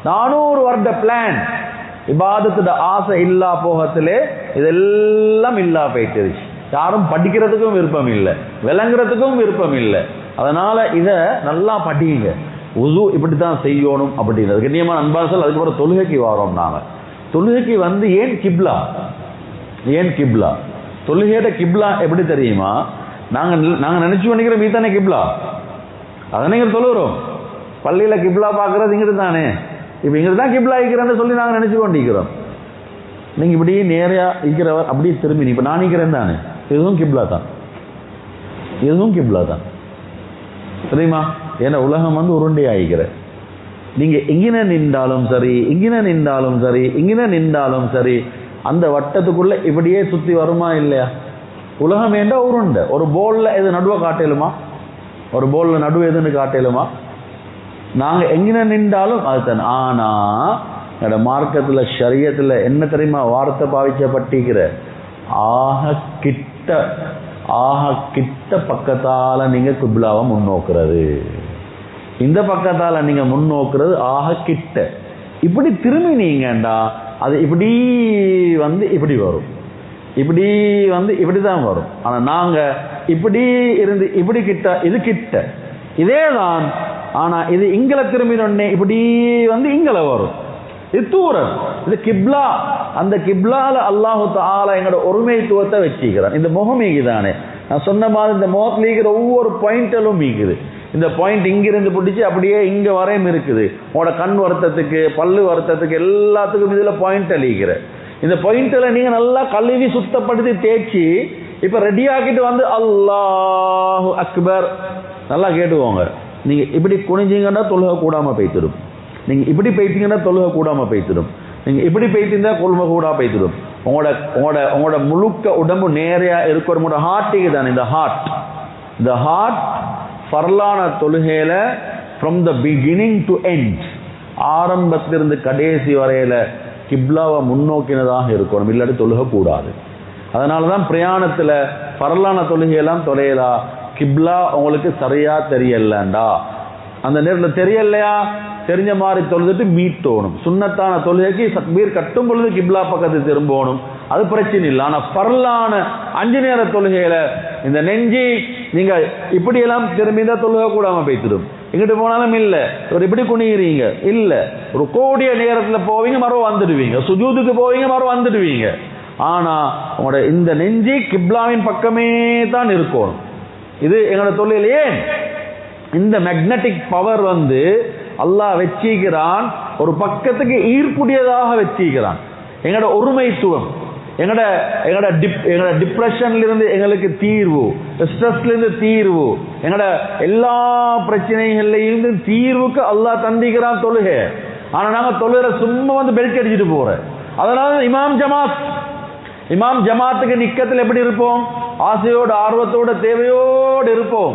400 வருட பிளான், இபாதத்துட ஆசை இல்லா போகத்திலே இதெல்லாம் இல்லா போயிட்டுருச்சு. யாரும் படிக்கிறதுக்கும் விருப்பம் இல்லை, விளங்குறதுக்கும் விருப்பம் இல்லை. அதனால இத நல்லா படிங்க. உது இப்படித்தான் செய்யணும் அப்படின்றது கண்ணியமான அன்பாசல். அதுக்கப்புறம் தொழுகைக்கு வரோம். நாங்க தொழுகைக்கு ஏன் கிப்லா, தொழுகையோட கிப்லா எப்படி தெரியுமா? நாங்க நினைச்சு பண்ணிக்கிறோம் மீதானே கிப்லா, அதை நீங்க தொழுகிறோம். பள்ளியில கிப்லா பாக்குறது இங்கிட்டு தானே, இப்ப இங்கிட்டு தான் கிப்லா இருக்கிறேன்னு சொல்லி நாங்க நினைச்சு கொண்டிருக்கிறோம். நீங்க இப்படி நேரையா இருக்கிறவர் அப்படியே திரும்பி, இப்ப நான் நிற்கிறேன் தானே, இதுவும் கிப்லா தான் தெரியுமா? ஏன்னா உலகம் உருண்டை ஆகிக்கிற. நீங்க எங்கின நின்றாலும் சரி, இங்கின நின்றாலும் சரி, அந்த வட்டத்துக்குள்ள இப்படியே சுத்தி வருமா இல்லையா? உலகம் ஏண்டா உருண்டை. ஒரு போல்ல எது நடுவை காட்டலுமா? ஒரு போல்ல நடுவு எதுன்னு காட்டலுமா? நாங்க எங்கின நின்றாலும் அதுதான். ஆனா மார்க்கத்துல ஷரியத்துல என்ன தெரியுமா வார்த்தை பாவிக்கப்பட்டிருக்கிற? ஆக கிட்ட பக்கத்தால நீங்க கிப்லாவை முன்னோக்குறது, இந்த பக்கத்தால நீங்க முன்னோக்குறது ஆக கிட்ட. இப்படி திரும்பினீங்கண்டா அது இப்படி இப்படி வரும், இப்படி இப்படிதான் வரும். ஆனா நாங்க இப்படி இருந்து இப்படி கிட்ட, இது கிட்ட இதேதான். ஆனா இது இங்கல திரும்பினோடனே இப்படி இங்கல வரும், இது தூரம். இது கிப்லா. அந்த கிப்லால அல்லாஹு தஆலா எங்களோட ஒருமைத்துவத்தை வச்சுக்கிறான். இந்த முகம் ஈகுதானே, நான் சொன்ன மாதிரி இந்த முகத்துல ஈகிற ஒவ்வொரு பாயிண்ட்லும் ஈகுது. இந்த பாயிண்ட் இங்கிருந்து பிடிச்சி அப்படியே இங்க வரையும் இருக்குது. உங்களோட கண் வருத்தத்துக்கு, பல்லு வருத்தத்துக்கு, எல்லாத்துக்கும் இதுல பாயிண்ட் அழிக்கிற. இந்த பாயிண்ட்ல நீங்க நல்லா கழுவி சுத்தப்படுத்தி தேய்ச்சி இப்ப ரெடி ஆக்கிட்டு அல்லாஹு அக்பர் நல்லா கேட்டுக்கோங்க. நீங்க இப்படி குனிஞ்சீங்கன்னா தொழுகை கூடாம போய்த்திடும், நீங்க இப்படி போயிட்டீங்கன்னா தொழுகை கூடாம போய்த்திடும், நீங்க இப்படி போயிட்டீங்கன்னா கொள்கை கூட போய்த்திடும். உங்களோட முழுக்க உடம்பு நேரையா இருக்கிற ஹார்ட்டுக்கு தான். இந்த ஹார்ட் ஃபர்லான தொழுகையில from the beginning to end, ஆரம்பத்திலிருந்து கடைசி வரையில கிப்லாவை முன்னோக்கினதாக இருக்கணும், இல்லாட்டி தொழுகை கூடாது. அதனாலதான் பிரயாணத்துல ஃபர்லான தொழுகையெல்லாம் தொலையலா, கிப்லா உங்களுக்கு சரியா தெரியலண்டா, அந்த நேரத்தில் தெரியலையா, தெரிஞ்ச மாதிரி தொழுதுட்டு மீட்டோணும். சுன்னத்தான தொழுகைக்கு தக்பீர் கட்டும் பொழுது கிப்லா பக்கத்து திரும்பணும். அது பிரச்சனை இல்லை. ஆனா பரலான 5 நேர தொழுகையில இந்த நெஞ்சி நீங்க இப்படியெல்லாம் திரும்பி தான் தொழுக கூடாம போய்த்திடும். எங்கிட்டு போனாலும் இல்ல ஒரு இப்படி குனிகிறீங்க இல்ல, ஒரு கோடிய நேரத்துல போவீங்க மறுவ வந்துடுவீங்க, சுஜூதுக்கு போவீங்க மறுவ வந்துடுவீங்க. ஆனா உங்களோட இந்த நெஞ்சி கிப்லாவின் பக்கமே தான் இருக்கணும். இது எங்களோட தொழிலே இந்த மேக்னெட்டிக் பவர் அல்லாஹ் வச்சிக்கிறான், ஒரு பக்கத்துக்கு ஈர்ப்புடையதாக வச்சிக்கிறான். எங்களோட ஒருமைத்துவம், எங்களோட டிப்ரெஷன்ல இருந்து எங்களுக்கு தீர்வு, ஸ்ட்ரெஸ்ல இருந்து தீர்வு, எங்களோட எல்லா பிரச்சனைகள்ல தீர்வுக்கு அல்லாஹ் தந்திக்கிறான் தொழுகை. ஆனா நாங்க தொழுகிற சும்மா பெல்ட் அடிச்சுட்டு போறோம். அதனால இமாம் ஜமாத்துக்கு நிக்கத்தில் எப்படி இருப்போம்? ஆசையோடு ஆர்வத்தோட தேவையோடு இருப்போம்,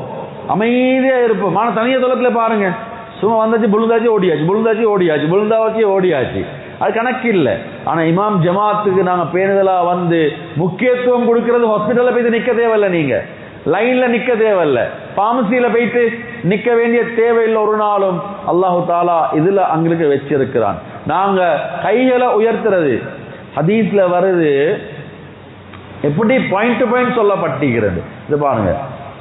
அமைதியா இருப்போம். ஆனா தனிய தொழத்துல பாருங்க, சும்மா வந்தாச்சு புழுந்தாச்சு ஓடியாச்சு, புழுந்தாச்சு ஓடியாச்சு, அது கணக்கு இல்லை. ஆனா இமாம் ஜமாத்துக்கு நாங்க பேணுதலா முக்கியத்துவம் கொடுக்கிறது. ஹாஸ்பிட்டல்ல போயிட்டு நிக்க தேவையில்லை, நீங்க லைன்ல நிக்க தேவையில்லை, பார்மசியில போயிட்டு நிக்க வேண்டிய தேவையில்லை ஒரு நாளும். அல்லாஹு தாலா இதுல அங்களுக்கு வச்சிருக்கிறான். நாங்க கைகளை உயர்த்துறது ஹதீஸ்ல வருது, எப்படி பாயிண்ட் டு பாயிண்ட் சொல்லப்பட்டிருக்கிறது. இது பாருங்க,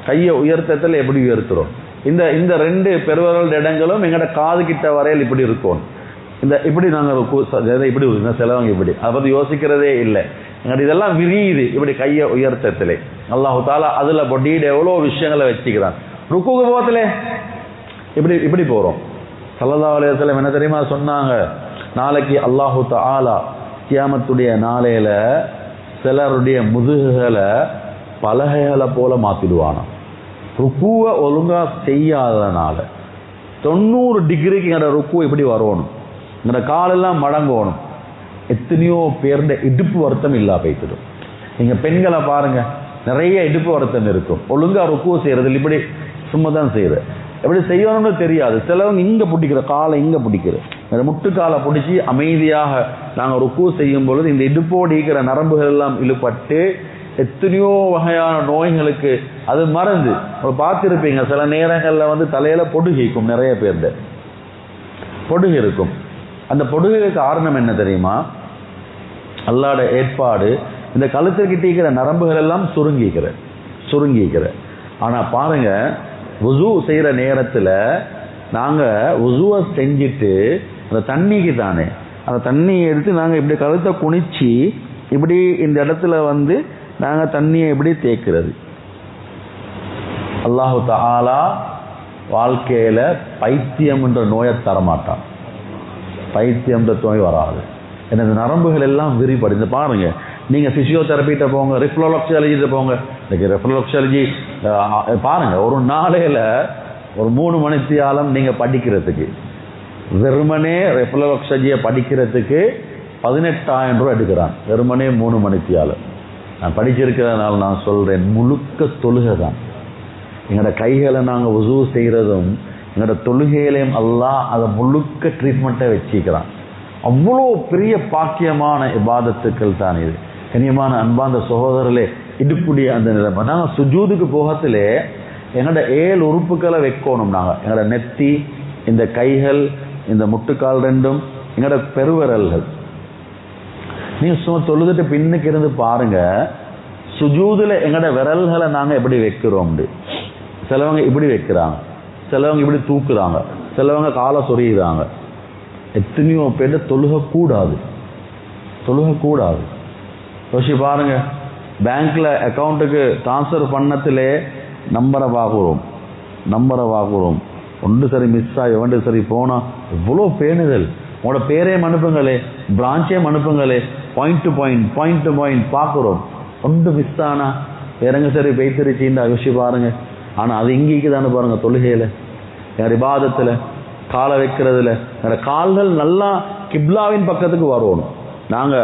கையை உயர்த்தத்துல எப்படி உயர்த்துறோம். இந்த 2 பெருவரல் இடங்களும் எங்கட காது கிட்ட வரையில் இப்படி இருக்கும். இப்படி நாங்க இப்படி செலவங்க இப்படி அதை பத்தி யோசிக்கிறதே இல்லை. எங்கட இதெல்லாம் விரியுது இப்படி கையை உயர்த்தத்திலே. அல்லாஹு தாலா அதுல பொடியிட எவ்வளவு விஷயங்களை வச்சுக்கிறான். ருக்குக்கு போகத்துல இப்படி போறோம். ஸல்லல்லாஹு அலைஹி வஸல்லம் என்ன தெரியுமா சொன்னாங்க? நாளைக்கு அல்லாஹு தஆலா கியாமத்துடைய நாளையில சிலருடைய முதுகுகளை பலகைகளை போல மாத்திடுவானா. ருக்குவை ஒழுங்கா செய்யாதனால 90 டிகிரிக்கு எங்கட ருக்கு இப்படி வரணும், எங்கட காலெல்லாம் மடங்கணும். எத்தனையோ பேருடைய இடுப்பு வருத்தம் இல்லா போய்த்திடும். நீங்க பெண்களை பாருங்க, நிறைய இடுப்பு வருத்தம் இருக்கும். ஒழுங்கா ருக்கு செய்யறது இப்படி சும்மா தான் செய்யறது, எப்படி செய்யணும்னு தெரியாது. சிலவங்க இங்க பிடிக்கிற காலை இங்க பிடிக்கிற முட்டுக்காலை பிடிச்சி அமைதியாக நாங்கள் ருக்கு செய்யும் பொழுது இந்த இடுப்போடு இருக்கிற நரம்புகள் எல்லாம் இழுபட்டு எத்தனையோ வகையான நோய்களுக்கு அது மறந்து பார்த்திருப்பீங்க. சில நேரங்களில் தலையில பொடுகிக்கும், நிறைய பேர்ல பொடுகு இருக்கும். அந்த பொடுகுக்கு காரணம் என்ன தெரியுமா? அல்லாஹ்வோட ஏற்பாடு, இந்த கழுத்துக்கிட்ட இருக்கிற நரம்புகள் எல்லாம் சுருங்கிக்கிற. ஆனா பாருங்க, வுசு செய்யற நேரத்துல நாங்க வுசுவை செஞ்சுட்டு அந்த தண்ணிக்கு தானே அந்த தண்ணியை எடுத்து நாங்க இப்படி கழுத்தை குனிச்சு இப்படி இந்த இடத்துல நாங்க தண்ணியை இப்படி தேய்க்கிறது. அல்லாஹு தஆலா வாழ்க்கையில பைத்தியம் என்ற நோயை தரமாட்டான். பைத்தியம் என்ற நோய் வராது. எனது நரம்புகள் எல்லாம் விரிபடுது. பாருங்க, நீங்க பிசியோதெரபிட்ட போங்க, ரிஃப்ளெக்சாலஜிட்ட போங்க. இன்னைக்கு ரிஃப்ளெக்சாலஜி பாருங்க, ஒரு நாளையில ஒரு 3 மணித்தியாலம் நீங்க படிக்கிறதுக்கு, வெறுமனே ரிஃப்ளெக்சாலஜியை படிக்கிறதுக்கு 18,000 ரூபாய் எடுக்கிறான். வெறுமனே 3 மணித்தியாலம். நான் படிச்சிருக்கிறதுனால நான் சொல்றேன், முழுக்க தொழுகை தான். எங்களோட கைகளை நாங்க வுசு செய்யறதும் எங்களோட தொழுகையிலையும் அல்லாஹ் அதை முழுக்க ட்ரீட்மெண்ட்டை வச்சுக்கிறான். அவ்வளோ பெரிய பாக்கியமான இபாதத்துக்கள் தான் இது. கண்ணியமான அன்பார்ந்த சகோதரர்களே, இடுப்புடைய அந்த நிலைமை. நாங்கள் சுஜூதுக்கு போகத்திலே எங்களோட 7 உறுப்புகளை வைக்கணும். நாங்கள் எங்களோட நெத்தி, இந்த கைகள், இந்த முட்டுக்கால் 2ம், எங்களோட பெருவிரல்கள். நீங்க சும்மா தொழுதுட்டு பின்னுக்கு இருந்து பாருங்க, சுஜூதுல எங்களோட விரல்களை நாங்க எப்படி வைக்கிறோம். சிலவங்க இப்படி வைக்கிறாங்க, சிலவங்க இப்படி தூக்குறாங்க, சிலவங்க காலை சொறிகிறாங்க. எத்தனையோ பேர் தொழுகக்கூடாது. யோசி பாருங்க, பேங்க்ல அக்கௌண்ட்டுக்கு டிரான்ஸ்ஃபர் பண்ணத்திலே நம்பரை பார்க்குறோம். ஒன்று சரி மிஸ் ஆகி ஒன்று சரி போனா இவ்வளோ பேணுதல். உங்களோட பேரையும் அனுப்புங்களே, பிரான்ச்சையும் அனுப்புங்களே, பாயிண்ட் டு பாயிண்ட் பார்க்குறோம். ஒன்று மிஸ் ஆனா வேறங்க சரி பெய்திருச்சின்னு யோசி பாருங்க. ஆனா அது இங்கேக்கு தானே பாருங்க, தொழுகையில, என் இபாதத்துல, காலை வைக்கிறதுல, கால்கள் நல்லா கிப்லாவின் பக்கத்துக்கு வரணும். நாங்க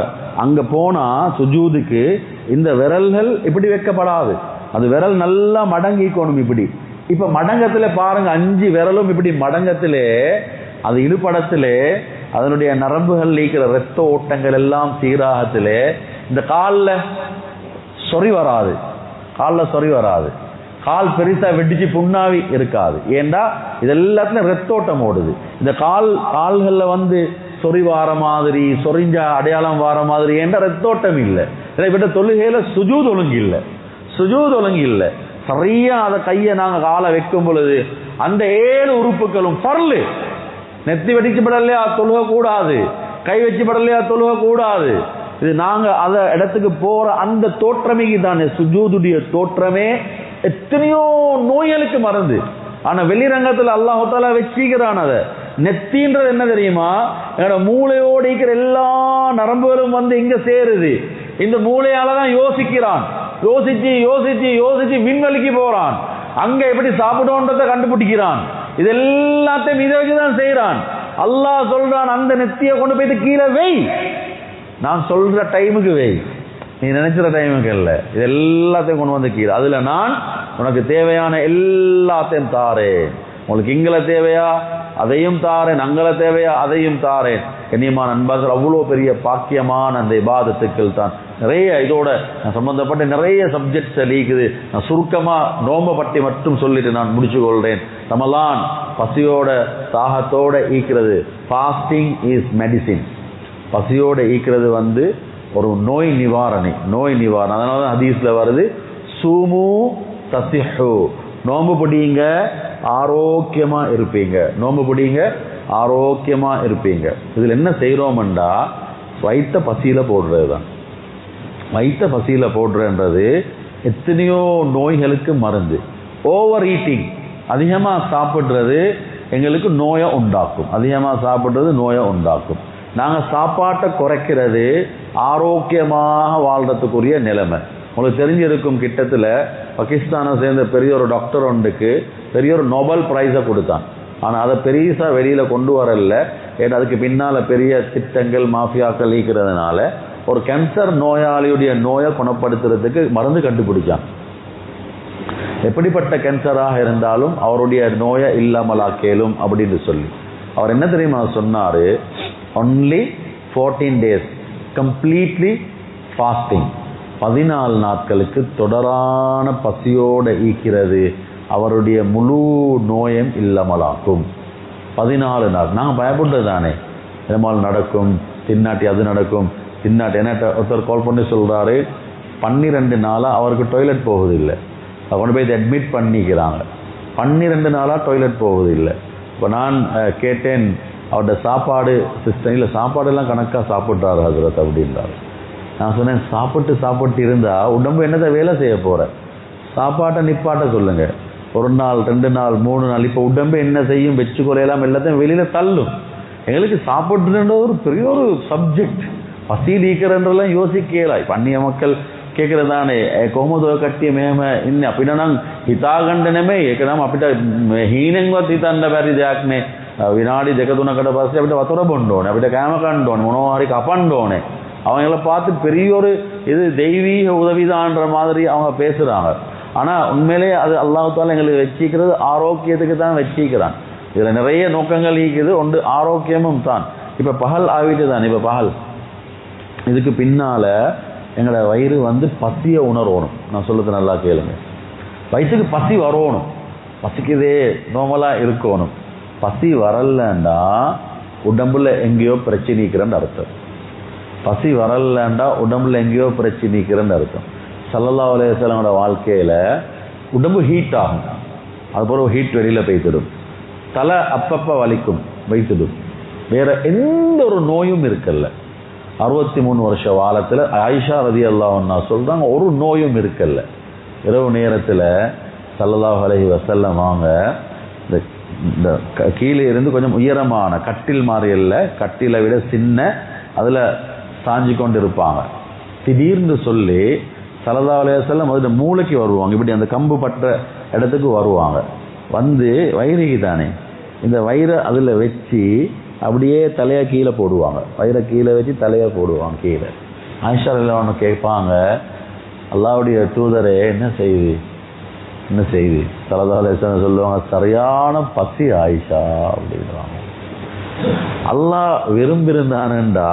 அங்க போனா சுஜூதுக்கு இந்த விரல்கள் இப்படி வைக்கப்படாது. அது விரல் நல்லா மடங்கிக்கணும் இப்படி. இப்ப மடங்கத்துல பாருங்க, 5 விரலும் இப்படி மடங்கத்திலே, அது இடுபடத்திலே அதனுடைய நரம்புகள் இருக்கிற ரத்த ஓட்டங்கள் எல்லாம் சீராகத்திலே இந்த காலில் சொறி வராது. கால் பெருசா வெடிச்சு புண்ணாவி இருக்காது. ஏண்டா இது எல்லாத்துலயும் ரத்தோட்டம் ஓடுது. இந்த கால்கள்ல சொறி வார மாதிரி, சொறிஞ்ச அடையாளம் வார மாதிரி என்ற ரத்தோட்டம் இல்லை. இதை தொழுகையில சுஜூத் ஒழுங்கு இல்லை, சுஜூத் ஒழுங்கு இல்லை. சரியா அதை கையை நாங்க காலை வைக்கும் பொழுது அந்த 7 உறுப்புகளும் பரலு. நெத்தி வெடிச்சு படலையா தொழுக கூடாது, கை வச்சு படலையா தொழுக கூடாது. இது நாங்க அத இடத்துக்கு போற அந்த தோற்றமே தானே சுஜூதுடைய தோற்றமே. எத்தனையோ நோய்களுக்கு மருந்து. ஆனா வெளிரங்கத்துல அல்லாஹ் தஆலா வச்சிக்கிறான். அத நெத்தின்றது என்ன தெரியுமா, என்னோட மூளையோடு இருக்கிற எல்லா நரம்புகளும் வந்து இங்க சேருது. இந்த மூளையாலதான் யோசிக்கிறான், யோசிச்சு யோசிச்சு யோசிச்சு விண்வெளிக்கு போறான். அங்க எப்படி சாப்பிடுன்றத கண்டுபிடிக்கிறான். இது எல்லாத்தையும் இதை வச்சுதான் செய்யறான். அல்லாஹ் சொல்றான், அந்த நெத்தியை கொண்டு போயிட்டு கீழே வை, நான் சொல்ற டைமுக்கு வை, நீ நினைச்சிற டைமுக்கு இல்லை. இது எல்லாத்தையும் கொண்டு வந்து கீழே, அதுல நான் உனக்கு தேவையான எல்லாத்தையும் தாரேன். உங்களுக்கு இங்களை தேவையா அதையும் தாரேன், அங்களை தேவையா அதையும் தாரேன். கண்ணியமான நண்பர்கள், அவ்வளோ பெரிய பாக்கியமான அந்த இபாதத்துக்கள் தான். நிறைய இதோட சம்பந்தப்பட்ட நிறைய சப்ஜெக்ட்ஸ் லீக்குது. நான் சுருக்கமா நோம்ப பற்றி மட்டும் சொல்லிட்டு நான் முடிச்சு கொள்றேன். ரமலான் பசியோட தாகத்தோட ஈக்கிறது. Fasting is medicine. பசியோட ஈக்கிறது வந்து ஒரு நோய் நிவாரணி, நோய் நிவாரணம். அதனால ஹதீஸ்ல வருது, சூமு தசிஹு, நோம்பு பிடிங்க ஆரோக்கியமா இருப்பீங்க, நோம்பு பிடிங்க ஆரோக்கியமா இருப்பீங்க. இதுல என்ன செய்யறோம்டா, வயிற்ற பசியில போடுறது தான். வயிற்ற பசியில போடுறன்றது எத்தனையோ நோய்களுக்கு மருந்து. ஓவர் ஈட்டிங், அதிகமா சாப்பிடுறது எங்களுக்கு நோயை உண்டாக்கும். அதிகமா சாப்பிடுறது நோயை உண்டாக்கும். நாங்க சாப்பாட்டை குறைக்கிறது ஆரோக்கியமாக வாழ்றதுக்குரிய நிலைமை. உங்களுக்கு தெரிஞ்சிருக்கும், கிட்டத்துல பாகிஸ்தானை சேர்ந்த பெரிய ஒரு டாக்டர் ஒன்றுக்கு பெரிய ஒரு நோபல் பிரைஸை கொடுத்தான். ஆனா அதை பெரியசா வெளியில கொண்டு வரல. ஏன்னா அதுக்கு பின்னால பெரிய திட்டங்கள் மாஃபியாக்கள் ஈக்கிறதுனால ஒரு கேன்சர் நோயாளியுடைய நோயை குணப்படுத்துறதுக்கு மருந்து கண்டுபிடிச்சான். எப்படிப்பட்ட கேன்சராக இருந்தாலும் அவருடைய நோயை இல்லாமலாக்கேலும் அப்படின்னு சொல்லி அவர் என்ன தெரியுமா சொன்னாரு, ஒன்லி 14 days கம்ப்ளீட்லி ஃபாஸ்டிங், 14 நாட்களுக்கு தொடரான பசியோட ஈக்கிறது அவருடைய முழு நோயம் இல்லாமலாக்கும். 14 நாள். நாங்கள் பயப்படுறது தானே, என்னமால் நடக்கும், தின்னாட்டி அது நடக்கும், தின்னாட்டி. என்ன ஒருத்தர் கால் பண்ணி சொல்றாரு, 12 நாளாக அவருக்கு டாய்லெட் போகுது இல்லை, கொண்டு போய் அட்மிட் பண்ணிக்கிறாங்க. 12 நாளாக டாய்லெட் போகுது இல்லை. இப்போ நான் கேட்டேன், அவருடைய சாப்பாடு சிஸ்டம் இல்லை, சாப்பாடெல்லாம் கணக்காக சாப்பிட்றாரு ஹஜ்ரத் அப்படின்றாரு. நான் சொன்னேன், சாப்பிட்டு இருந்தா உடம்பு என்னதை வேலை செய்ய போற, சாப்பாட்டை நிப்பாட்ட சொல்லுங்க. 1 நாள் 2 நாள் 3 நாள். இப்போ உடம்பு என்ன செய்யும், வச்சு குறையெல்லாம் எல்லாத்தையும் வெளியில தள்ளும். எங்களுக்கு சாப்பிட்டுன்ற ஒரு பெரிய ஒரு சப்ஜெக்ட். பசி நீக்கிறன்றெல்லாம் யோசிக்கலாய். பன்னிய மக்கள் கேட்கறதானே කොහොමද කට්ටිය මෙහෙම ඉන්නේ, අපිට නම් හිතාගන්න නෙමෙයි, ඒක නම් අපිට හීනෙන්වත් හිතන්න බැරි දෙයක් නේ. විනාඩි 2-3කට පස්සේ අපිට වතුර බොන්න ඕනේ, අපිට කෑම කන්න ඕනේ, මොනවා හරි கப்பන්න ඕනේ. அவங்கள பார்த்து பெரிய ஒரு இது தெய்வீக உதவிதான்ற மாதிரி அவங்க பேசுறாங்க. ஆனா உண்மையிலே அது அல்லாஹ் தஆலா எங்களுக்கு வச்சிக்கிறது ஆரோக்கியத்துக்கு தான் வச்சிக்கிறான். இதுல நிறைய நோக்கங்கள் இருக்குது. ஒன்று ஆரோக்கியமும் தான். இப்ப பகல் ஆகிட்டு தான். இப்ப பகல் இதுக்கு பின்னால எங்களோட வயிறு வந்து பசிய உணரணும். நான் சொல்றது நல்லா கேளுங்க. வயிற்றுக்கு பசி வரணும், பசிக்குதே நோமலா இருக்கணும். பசி வரலண்டா உடம்புல எங்கேயோ பிரச்சனைக்கிறன்னு அர்த்தம். பசி வரலண்டா உடம்புல எங்கேயோ பிரச்சனைக்கிறன்னு அர்த்தம். ஸல்லல்லாஹு அலைஹி வஸல்லமோட வாழ்க்கையில உடம்பு ஹீட் ஆகும், அதுபோல ஹீட் வெளியில போய்த்திடும், தலை அப்பப்ப வலிக்கும், வைத்திடும். வேற எந்த ஒரு நோயும் இருக்கல்ல. 63 வருஷ வாழத்துல ஆயிஷா ரலியல்லாஹு அன்ஹா சொல்றாங்க, ஒரு நோயும் இருக்கல்ல. இரவு நேரத்துல ஸல்லல்லாஹு அலைஹி வஸல்லம் அவங்க இந்த கீழே இருந்து கொஞ்சம் உயரமான கட்டில் மாதிரி இல்ல, கட்டிலை விட சின்ன, அதுல சாஞ்சி கொண்டு இருப்பாங்க. திடீர்னு சொல்லி ஸல்லல்லாஹு அலைஹி வஸல்லம் அதுல மூளைக்கு வருவாங்க, இப்படி அந்த கம்பு பற்ற இடத்துக்கு வருவாங்க. வந்து வயிறுக்கு தானே, இந்த வயிறை அதுல வச்சு அப்படியே தலையா கீழே போடுவாங்க. வயிறை கீழே வச்சு தலையா போடுவாங்க கீழே. ஆயிஷா ரலியல்லாஹு கேட்பாங்க, அல்லாஹ்வுடைய தூதரே என்ன செய்தி, என்ன செய்தி? ஸல்லல்லாஹு அலைஹி வஸல்லம் சொல்லுவாங்க, சரியான பசி ஆயிஷா அப்படின்றாங்க. அல்லாஹ் விரும்பியிருந்தானுண்டா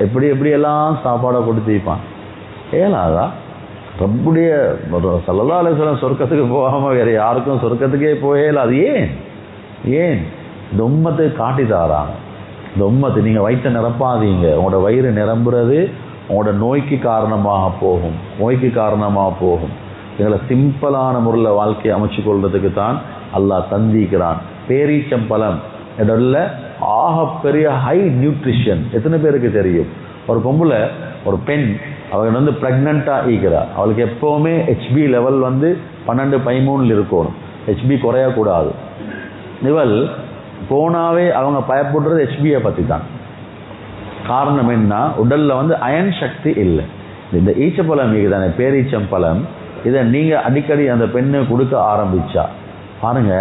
எப்படி எல்லாம் சாப்பாடை கொடுத்திருப்பான். ஏலாதா ரப்புடைய ஸல்லல்லாஹு அலைஹி வஸல்லம் சொர்க்கத்துக்கு போகாம வேற யாருக்கும் சொர்க்கத்துக்கே போயேல. அது ஏன் இந்த உம்மத்தை காட்டி தாராங்க. இந்த உம்மத்து நீங்கள் வயிற்றை நிரப்பாதீங்க. உங்களோட வயிறு நிரம்புறது உங்களோட நோய்க்கு காரணமாக போகும். எங்களை சிம்பிளான முறையில் வாழ்க்கையை அமைச்சு கொள்றதுக்கு தான் அல்லாஹ் தந்திக்கிறான். பேரீச்சம்பழம் இடத்துல ஆகப்பெரிய ஹை நியூட்ரிஷன். எத்தனை பேருக்கு தெரியும்? ஒரு பொம்பளை, ஒரு பெண், அவள் வந்து ப்ரெக்னெண்ட்டாக ஈக்கிறா. அவளுக்கு எப்போவுமே ஹெச்பி லெவல் வந்து 12-13 இருக்கணும். ஹெச்பி குறையக்கூடாது. இவள் போனாவே அவங்க பயப்படுறது ஹெச்பியை பற்றி தான். காரணம் என்ன? உடலில் வந்து அயன் சக்தி இல்லை. இந்த ஈச்சப்பழம் தானே, பேரீச்சம்பழம், இதை நீங்கள் அடிக்கடி அந்த பெண்ணை கொடுக்க ஆரம்பித்தா பாருங்க,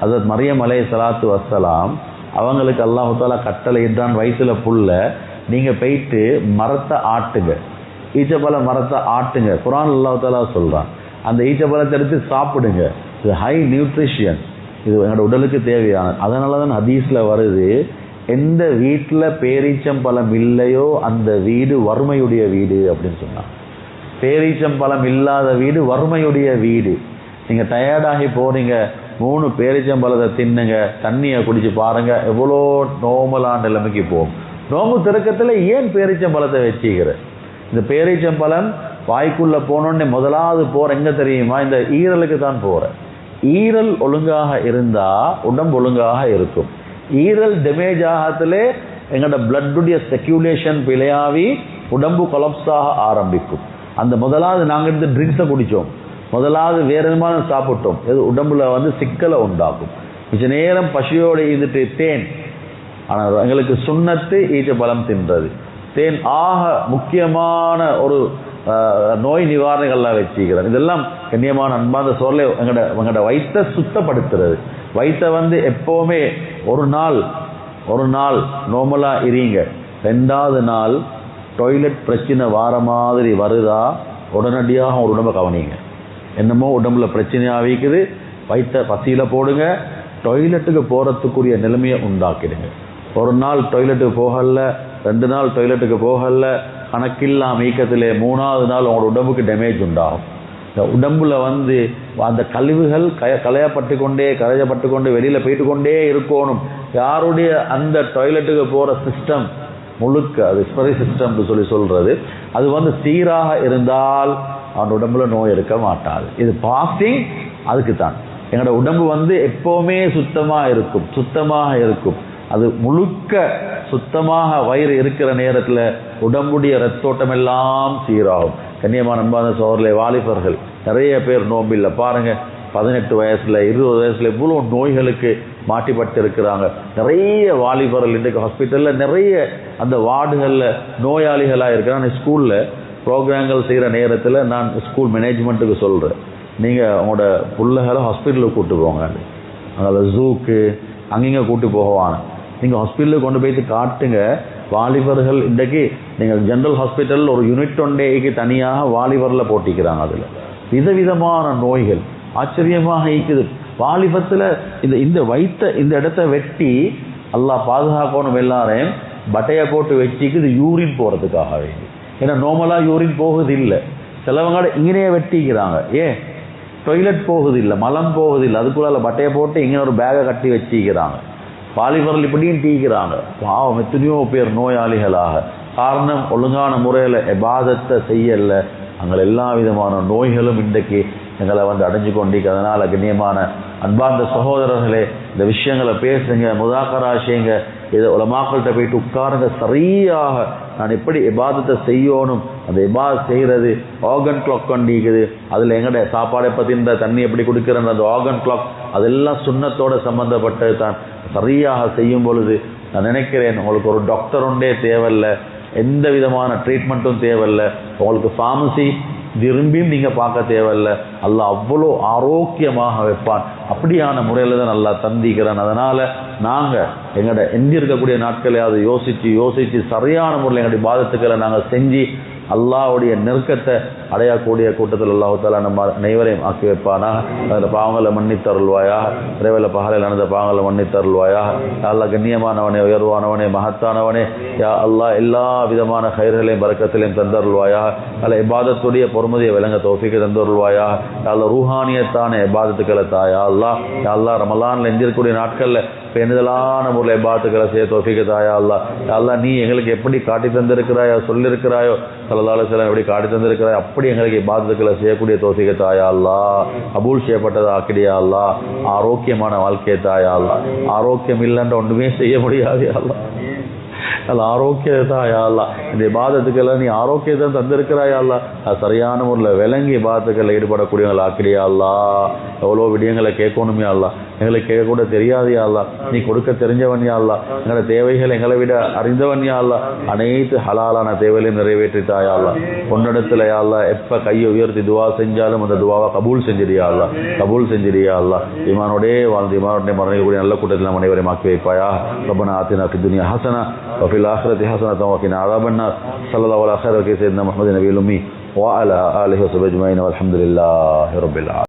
ஹஜ்ரத் மரியம் அலைஹிஸ்ஸலாத்து வஸ்ஸலாம் அவங்களுக்கு அல்லாஹ் தஆலா கட்டளையிட்டான், வயிற்றுல புல்ல நீங்கள் போயிட்டு மரத்தை ஆட்டுங்க, ஈச்சப்பழ மரத்தை ஆட்டுங்க. குர்ஆன் அல்லாஹ் தஆலா சொல்கிறான், அந்த ஈச்சப்பழத்தை எடுத்து சாப்பிடுங்க. இது ஹை நியூட்ரிஷன், இது எங்களோட உடலுக்கு தேவையான. அதனால தான் ஹதீஸில் வருது, எந்த வீட்டில் பேரீச்சம்பழம் இல்லையோ அந்த வீடு வறுமையுடைய வீடு அப்படின்னு சொன்னான். பேரீச்சம்பழம் இல்லாத வீடு வறுமையுடைய வீடு. நீங்கள் டயர்டாகி போறீங்க, 3 பேரீச்சம்பழத்தை தின்னுங்க, தண்ணியை குடிச்சு பாருங்க, எவ்வளோ நோமலான நிலைமைக்கு போகும். நோம்பு திறக்கத்தில் ஏன் பேரீச்சம்பழத்தை வச்சுக்கிற? இந்த பேரீச்சம்பழம் வாய்க்குள்ள போனோடனே முதலாவது போற எங்க தெரியுமா? இந்த ஈரலுக்கு தான் போற. ஈரல் ஒழுங்காக இருந்தா உடம்பு ஒழுங்காக இருக்கும். ஈரல் டேமேஜ் ஆகத்திலே எங்களோட பிளட்டுடைய சர்க்குலேஷன் பிழையாவி உடம்பு கொலப்ஸாக ஆரம்பிக்கும். அந்த முதலாவது நாங்கள் இந்த ட்ரிங்க்ஸை குடித்தோம், முதலாவது வேற விதமான சாப்பிட்டோம், இது உடம்புல வந்து சிக்கலை உண்டாக்கும். மிச்ச நேரம் பசியோடு இருந்துட்டு தேன், ஆனால் எங்களுக்கு சுண்ணத்து ஈச்சப்பழம் தின்றது. தேன் ஆக முக்கியமான ஒரு நோய் நிவாரணிகள்லாம் வச்சுக்கிறது. இதெல்லாம் கண்ணியமான அன்பான சோர்ல எங்களோட வயிற்றை சுத்தப்படுத்துறது. வயிற்றை வந்து எப்போவுமே ஒரு நாள் நார்மலாக இருங்க, 2வது நாள் டாய்லெட் பிரச்சனை வார மாதிரி வருதா உடனடியாக ஒரு உடம்பை கவனிங்க. என்னமோ உடம்புல பிரச்சனையாக வைக்குது, வயிற்றை பசியில் போடுங்க, டாய்லெட்டுக்கு போகிறதுக்குரிய நிலைமையை உண்டாக்கிடுங்க. ஒரு நாள் டாய்லெட்டுக்கு போகல, 2 நாள் டாய்லெட்டுக்கு போகல, கணக்கில்லாம் வீக்கத்திலே 3வது நாள் உங்களோட உடம்புக்கு டேமேஜ் உண்டாகும். இந்த உடம்புல வந்து அந்த கழிவுகள் களையப்பட்டு கொண்டே வெளியில் போயிட்டு கொண்டே இருக்கணும். யாருடைய அந்த டாய்லெட்டுக்கு போகிற சிஸ்டம் முழுக்க, அது எக்ஸ்பரி சிஸ்டம் சொல்றது, அது வந்து சீராக இருந்தால் அவன் உடம்புல நோய் இருக்க மாட்டாது. இது பாஸ்டிங் அதுக்கு தான். எங்களோட உடம்பு வந்து எப்போவுமே சுத்தமாக இருக்கும். அது முழுக்க சுத்தமாக வயிறு இருக்கிற நேரத்தில் உடம்புடைய ரத்தோட்டம் எல்லாம் சீராகும். கண்ணியமான அன்பான சோதரர்களே, வாலிபர்கள் நிறைய பேர் நோம்பில்லை பாருங்க, 18 வயசுல 20 வயசுல இவ்வளோ நோய்களுக்கு மாட்டிப்பட்டு இருக்கிறாங்க. நிறைய வாலிபர்கள் இன்றைக்கு ஹாஸ்பிட்டலில் நிறைய அந்த வார்டுகளில் நோயாளிகளாக இருக்கிறாங்க. ஸ்கூலில் ப்ரோக்ராம்கள் செய்கிற நேரத்தில் நான் ஸ்கூல் மேனேஜ்மெண்ட்டுக்கு சொல்கிறேன், நீங்கள் உங்களோட பிள்ளைகளை ஹாஸ்பிட்டலுக்கு கூப்பிட்டு போங்க, அதில் ஜூக்கு அங்கங்கே கூப்பிட்டு போகவாங்க. நீங்கள் ஹாஸ்பிட்டலுக்கு கொண்டு போயிட்டு காட்டுங்க. வாலிபர்கள் இன்றைக்கு நீங்கள் ஜென்ரல் ஹாஸ்பிட்டலில் ஒரு யூனிட் ஒன்றேக்கு தனியாக வாலிபரில் போட்டிக்கிறாங்க. அதில் விதவிதமான நோய்கள் ஆச்சரியமாக இருக்குது. வாலிபத்தில் இந்த வயிற்ற இந்த இடத்த வெட்டி அல்லாஹ் பாதுகாக்கணும். எல்லாரையும் பட்டையை போட்டு வச்சிக்குது யூரின் போகிறதுக்காக வேண்டி. ஏன்னா நார்மலாக யூரின் போகுது இல்லை, சிலவங்க இங்கேயே வெட்டிக்கிறாங்க. ஏன்? டாய்லெட் போகுது இல்லை, மலம் போகுது இல்லை, அதுக்குள்ள பட்டையை போட்டு இங்கே ஒரு பேகை கட்டி வச்சிக்கிறாங்க. வாலிபர்கள் இப்படியும் டீக்கிறாங்க. பாவம், எத்தனையோ பேர் நோயாளிகளாக. காரணம், ஒழுங்கான முறையில் இபாதத்தை செய்யல. அங்கே எல்லா விதமான நோய்களும் இன்றைக்கு எங்களை வந்து அடைஞ்சு கொண்டிருக்கு. அதனால் கண்ணியமான அன்பார்ந்த சகோதரர்களே, இந்த விஷயங்களை பேசுங்க, முதாக்கரா செய்யுங்க, இதை உலமாக்கள்கிட்ட போயிட்டு உட்காருங்க. சரியாக நான் எப்படி இபாதத்தை செய்யணும், அந்த இபாதத் செய்கிறது ஆர்கன் கிளாக் கொண்டிருக்குது. அதில் எங்கட சாப்பாடை பற்றி இந்த தண்ணி எப்படி கொடுக்குற அந்த ஆர்கன் கிளாக், அதெல்லாம் சுண்ணத்தோடு சம்மந்தப்பட்டது தான். சரியாக செய்யும் பொழுது நான் நினைக்கிறேன், உங்களுக்கு ஒரு டாக்டர் ஒன்றே தேவையில்லை, எந்த விதமான ட்ரீட்மெண்ட்டும் தேவையில்லை, உங்களுக்கு ஃபார்மசி விரும்பியும் நீங்கள் பார்க்க தேவையில்லை. அல்லாஹ் அவ்வளோ ஆரோக்கியமாக வைப்பான். அப்படியான முறையில் தான் நல்லா தந்திக்கிறான். அதனால் நாங்கள் எங்களோட எஞ்சி இருக்கக்கூடிய நாட்களை அதை யோசித்து சரியான முறையில் எங்களுடைய பாதத்துக்களை நாங்கள் செஞ்சு அல்லாஹ்வுடைய நெருக்கத்தை அடையக்கூடிய கூட்டத்தில் அல்லாஹ் தஆலா நம்ம அனைவரையும் ஆக்கி வைப்பானாக. அந்த பாவங்களை மன்னித்தருள்வாயாக. இரவில் பகலில் நடந்த பாவங்களை மன்னித்தருள்வாயாக. யா அல்லாஹ் கண்ணியமானவனே, உயர்வானவனே, மகத்தானவனே, யா அல்லாஹ் எல்லா விதமான கைர்களையும் பரக்கத்திலையும் தந்தருள்வாயாக. அல்ல இபாதத்துடைய பொறுமதியை விளங்க தௌஃபீக்கு தந்தருள்வாயாக. யா அல்லாஹ் ரூஹானியத்தான இபாதத்துக்களை தாயா அல்லாஹ். யா அல்லாஹ் ரமலான்ல எஞ்சிருக்கூடிய நாட்கள்ல பெண்தலான முறையில் இபாதத்துக்களை செய்ய தௌஃபீக்கு தாயா அல்லாஹ். யா அல்லாஹ் நீ எங்களுக்கு எப்படி காட்டி தந்திருக்கிறாயோ, சொல்லியிருக்கிறாயோ, ஸல்லல்லாஹு அலைஹி வஸல்லம் எப்படி காட்டி தந்திருக்கிறாயோ அப்படி எங்களுக்கு இபாதத்துக்களை செய்யக்கூடிய தௌஃபீக்கு தாயா அல்லாஹ். கபூல் செய்யப்பட்டது ஆக்கிடியா அல்லாஹ். ஆரோக்கியமான வாழ்க்கையை தாயா அல்லாஹ். ஆரோக்கியம் இல்லைன்ற ஒன்றுமே செய்ய முடியாது அல்லாஹ். அல்ல ஆரோக்கியத்தா யா அல்லாஹ். இந்த இபாதத்துக்கெல்லாம் நீ ஆரோக்கியத்தை தந்திருக்கிறாயா அல்லாஹ். அது சரியான முறையில் விளங்கி இபாதத்துக்களில் ஈடுபடக்கூடியவங்களை ஆக்கிடியா அல்லாஹ். எவ்வளோ விடயங்களை கேட்கணுமே அல்லாஹ். எங்களுக்கு கேட்கக்கூட தெரியாது யா அல்லாஹ். நீ கொடுக்க தெரிஞ்சவன் யா அல்லாஹ். எங்களோட தேவைகள் எங்களை விட அறிந்தவன் யா அல்லாஹ். அனைத்து ஹலாலான தேவைகளையும் நிறைவேற்றித்தாயா அல்லாஹ். பொன்னிடத்தில் யா அல்லாஹ் எப்போ கையை உயர்த்தி துவா செஞ்சாலும் அந்த துவாவை கபூல் செஞ்சிடியா அல்லாஹ். கபூல் செஞ்சிடியா அல்லாஹ். ஈமானோடே வாழ்ந்து ஈமானோடே மரணிக்கக்கூடிய நல்ல கூட்டத்தில் நம்ம அனைவரையும் ஆக்கி வைப்பாயா. ரப்பனா ஆத்தினா ஃபித் துன்யா ஹஸனா وفي الآخرة حسنة وقنا عذاب النار. صلى الله على خير سيدنا محمد النبي الأمي وعلى آله وصحبه أجمعين والحمد لله رب العالمين.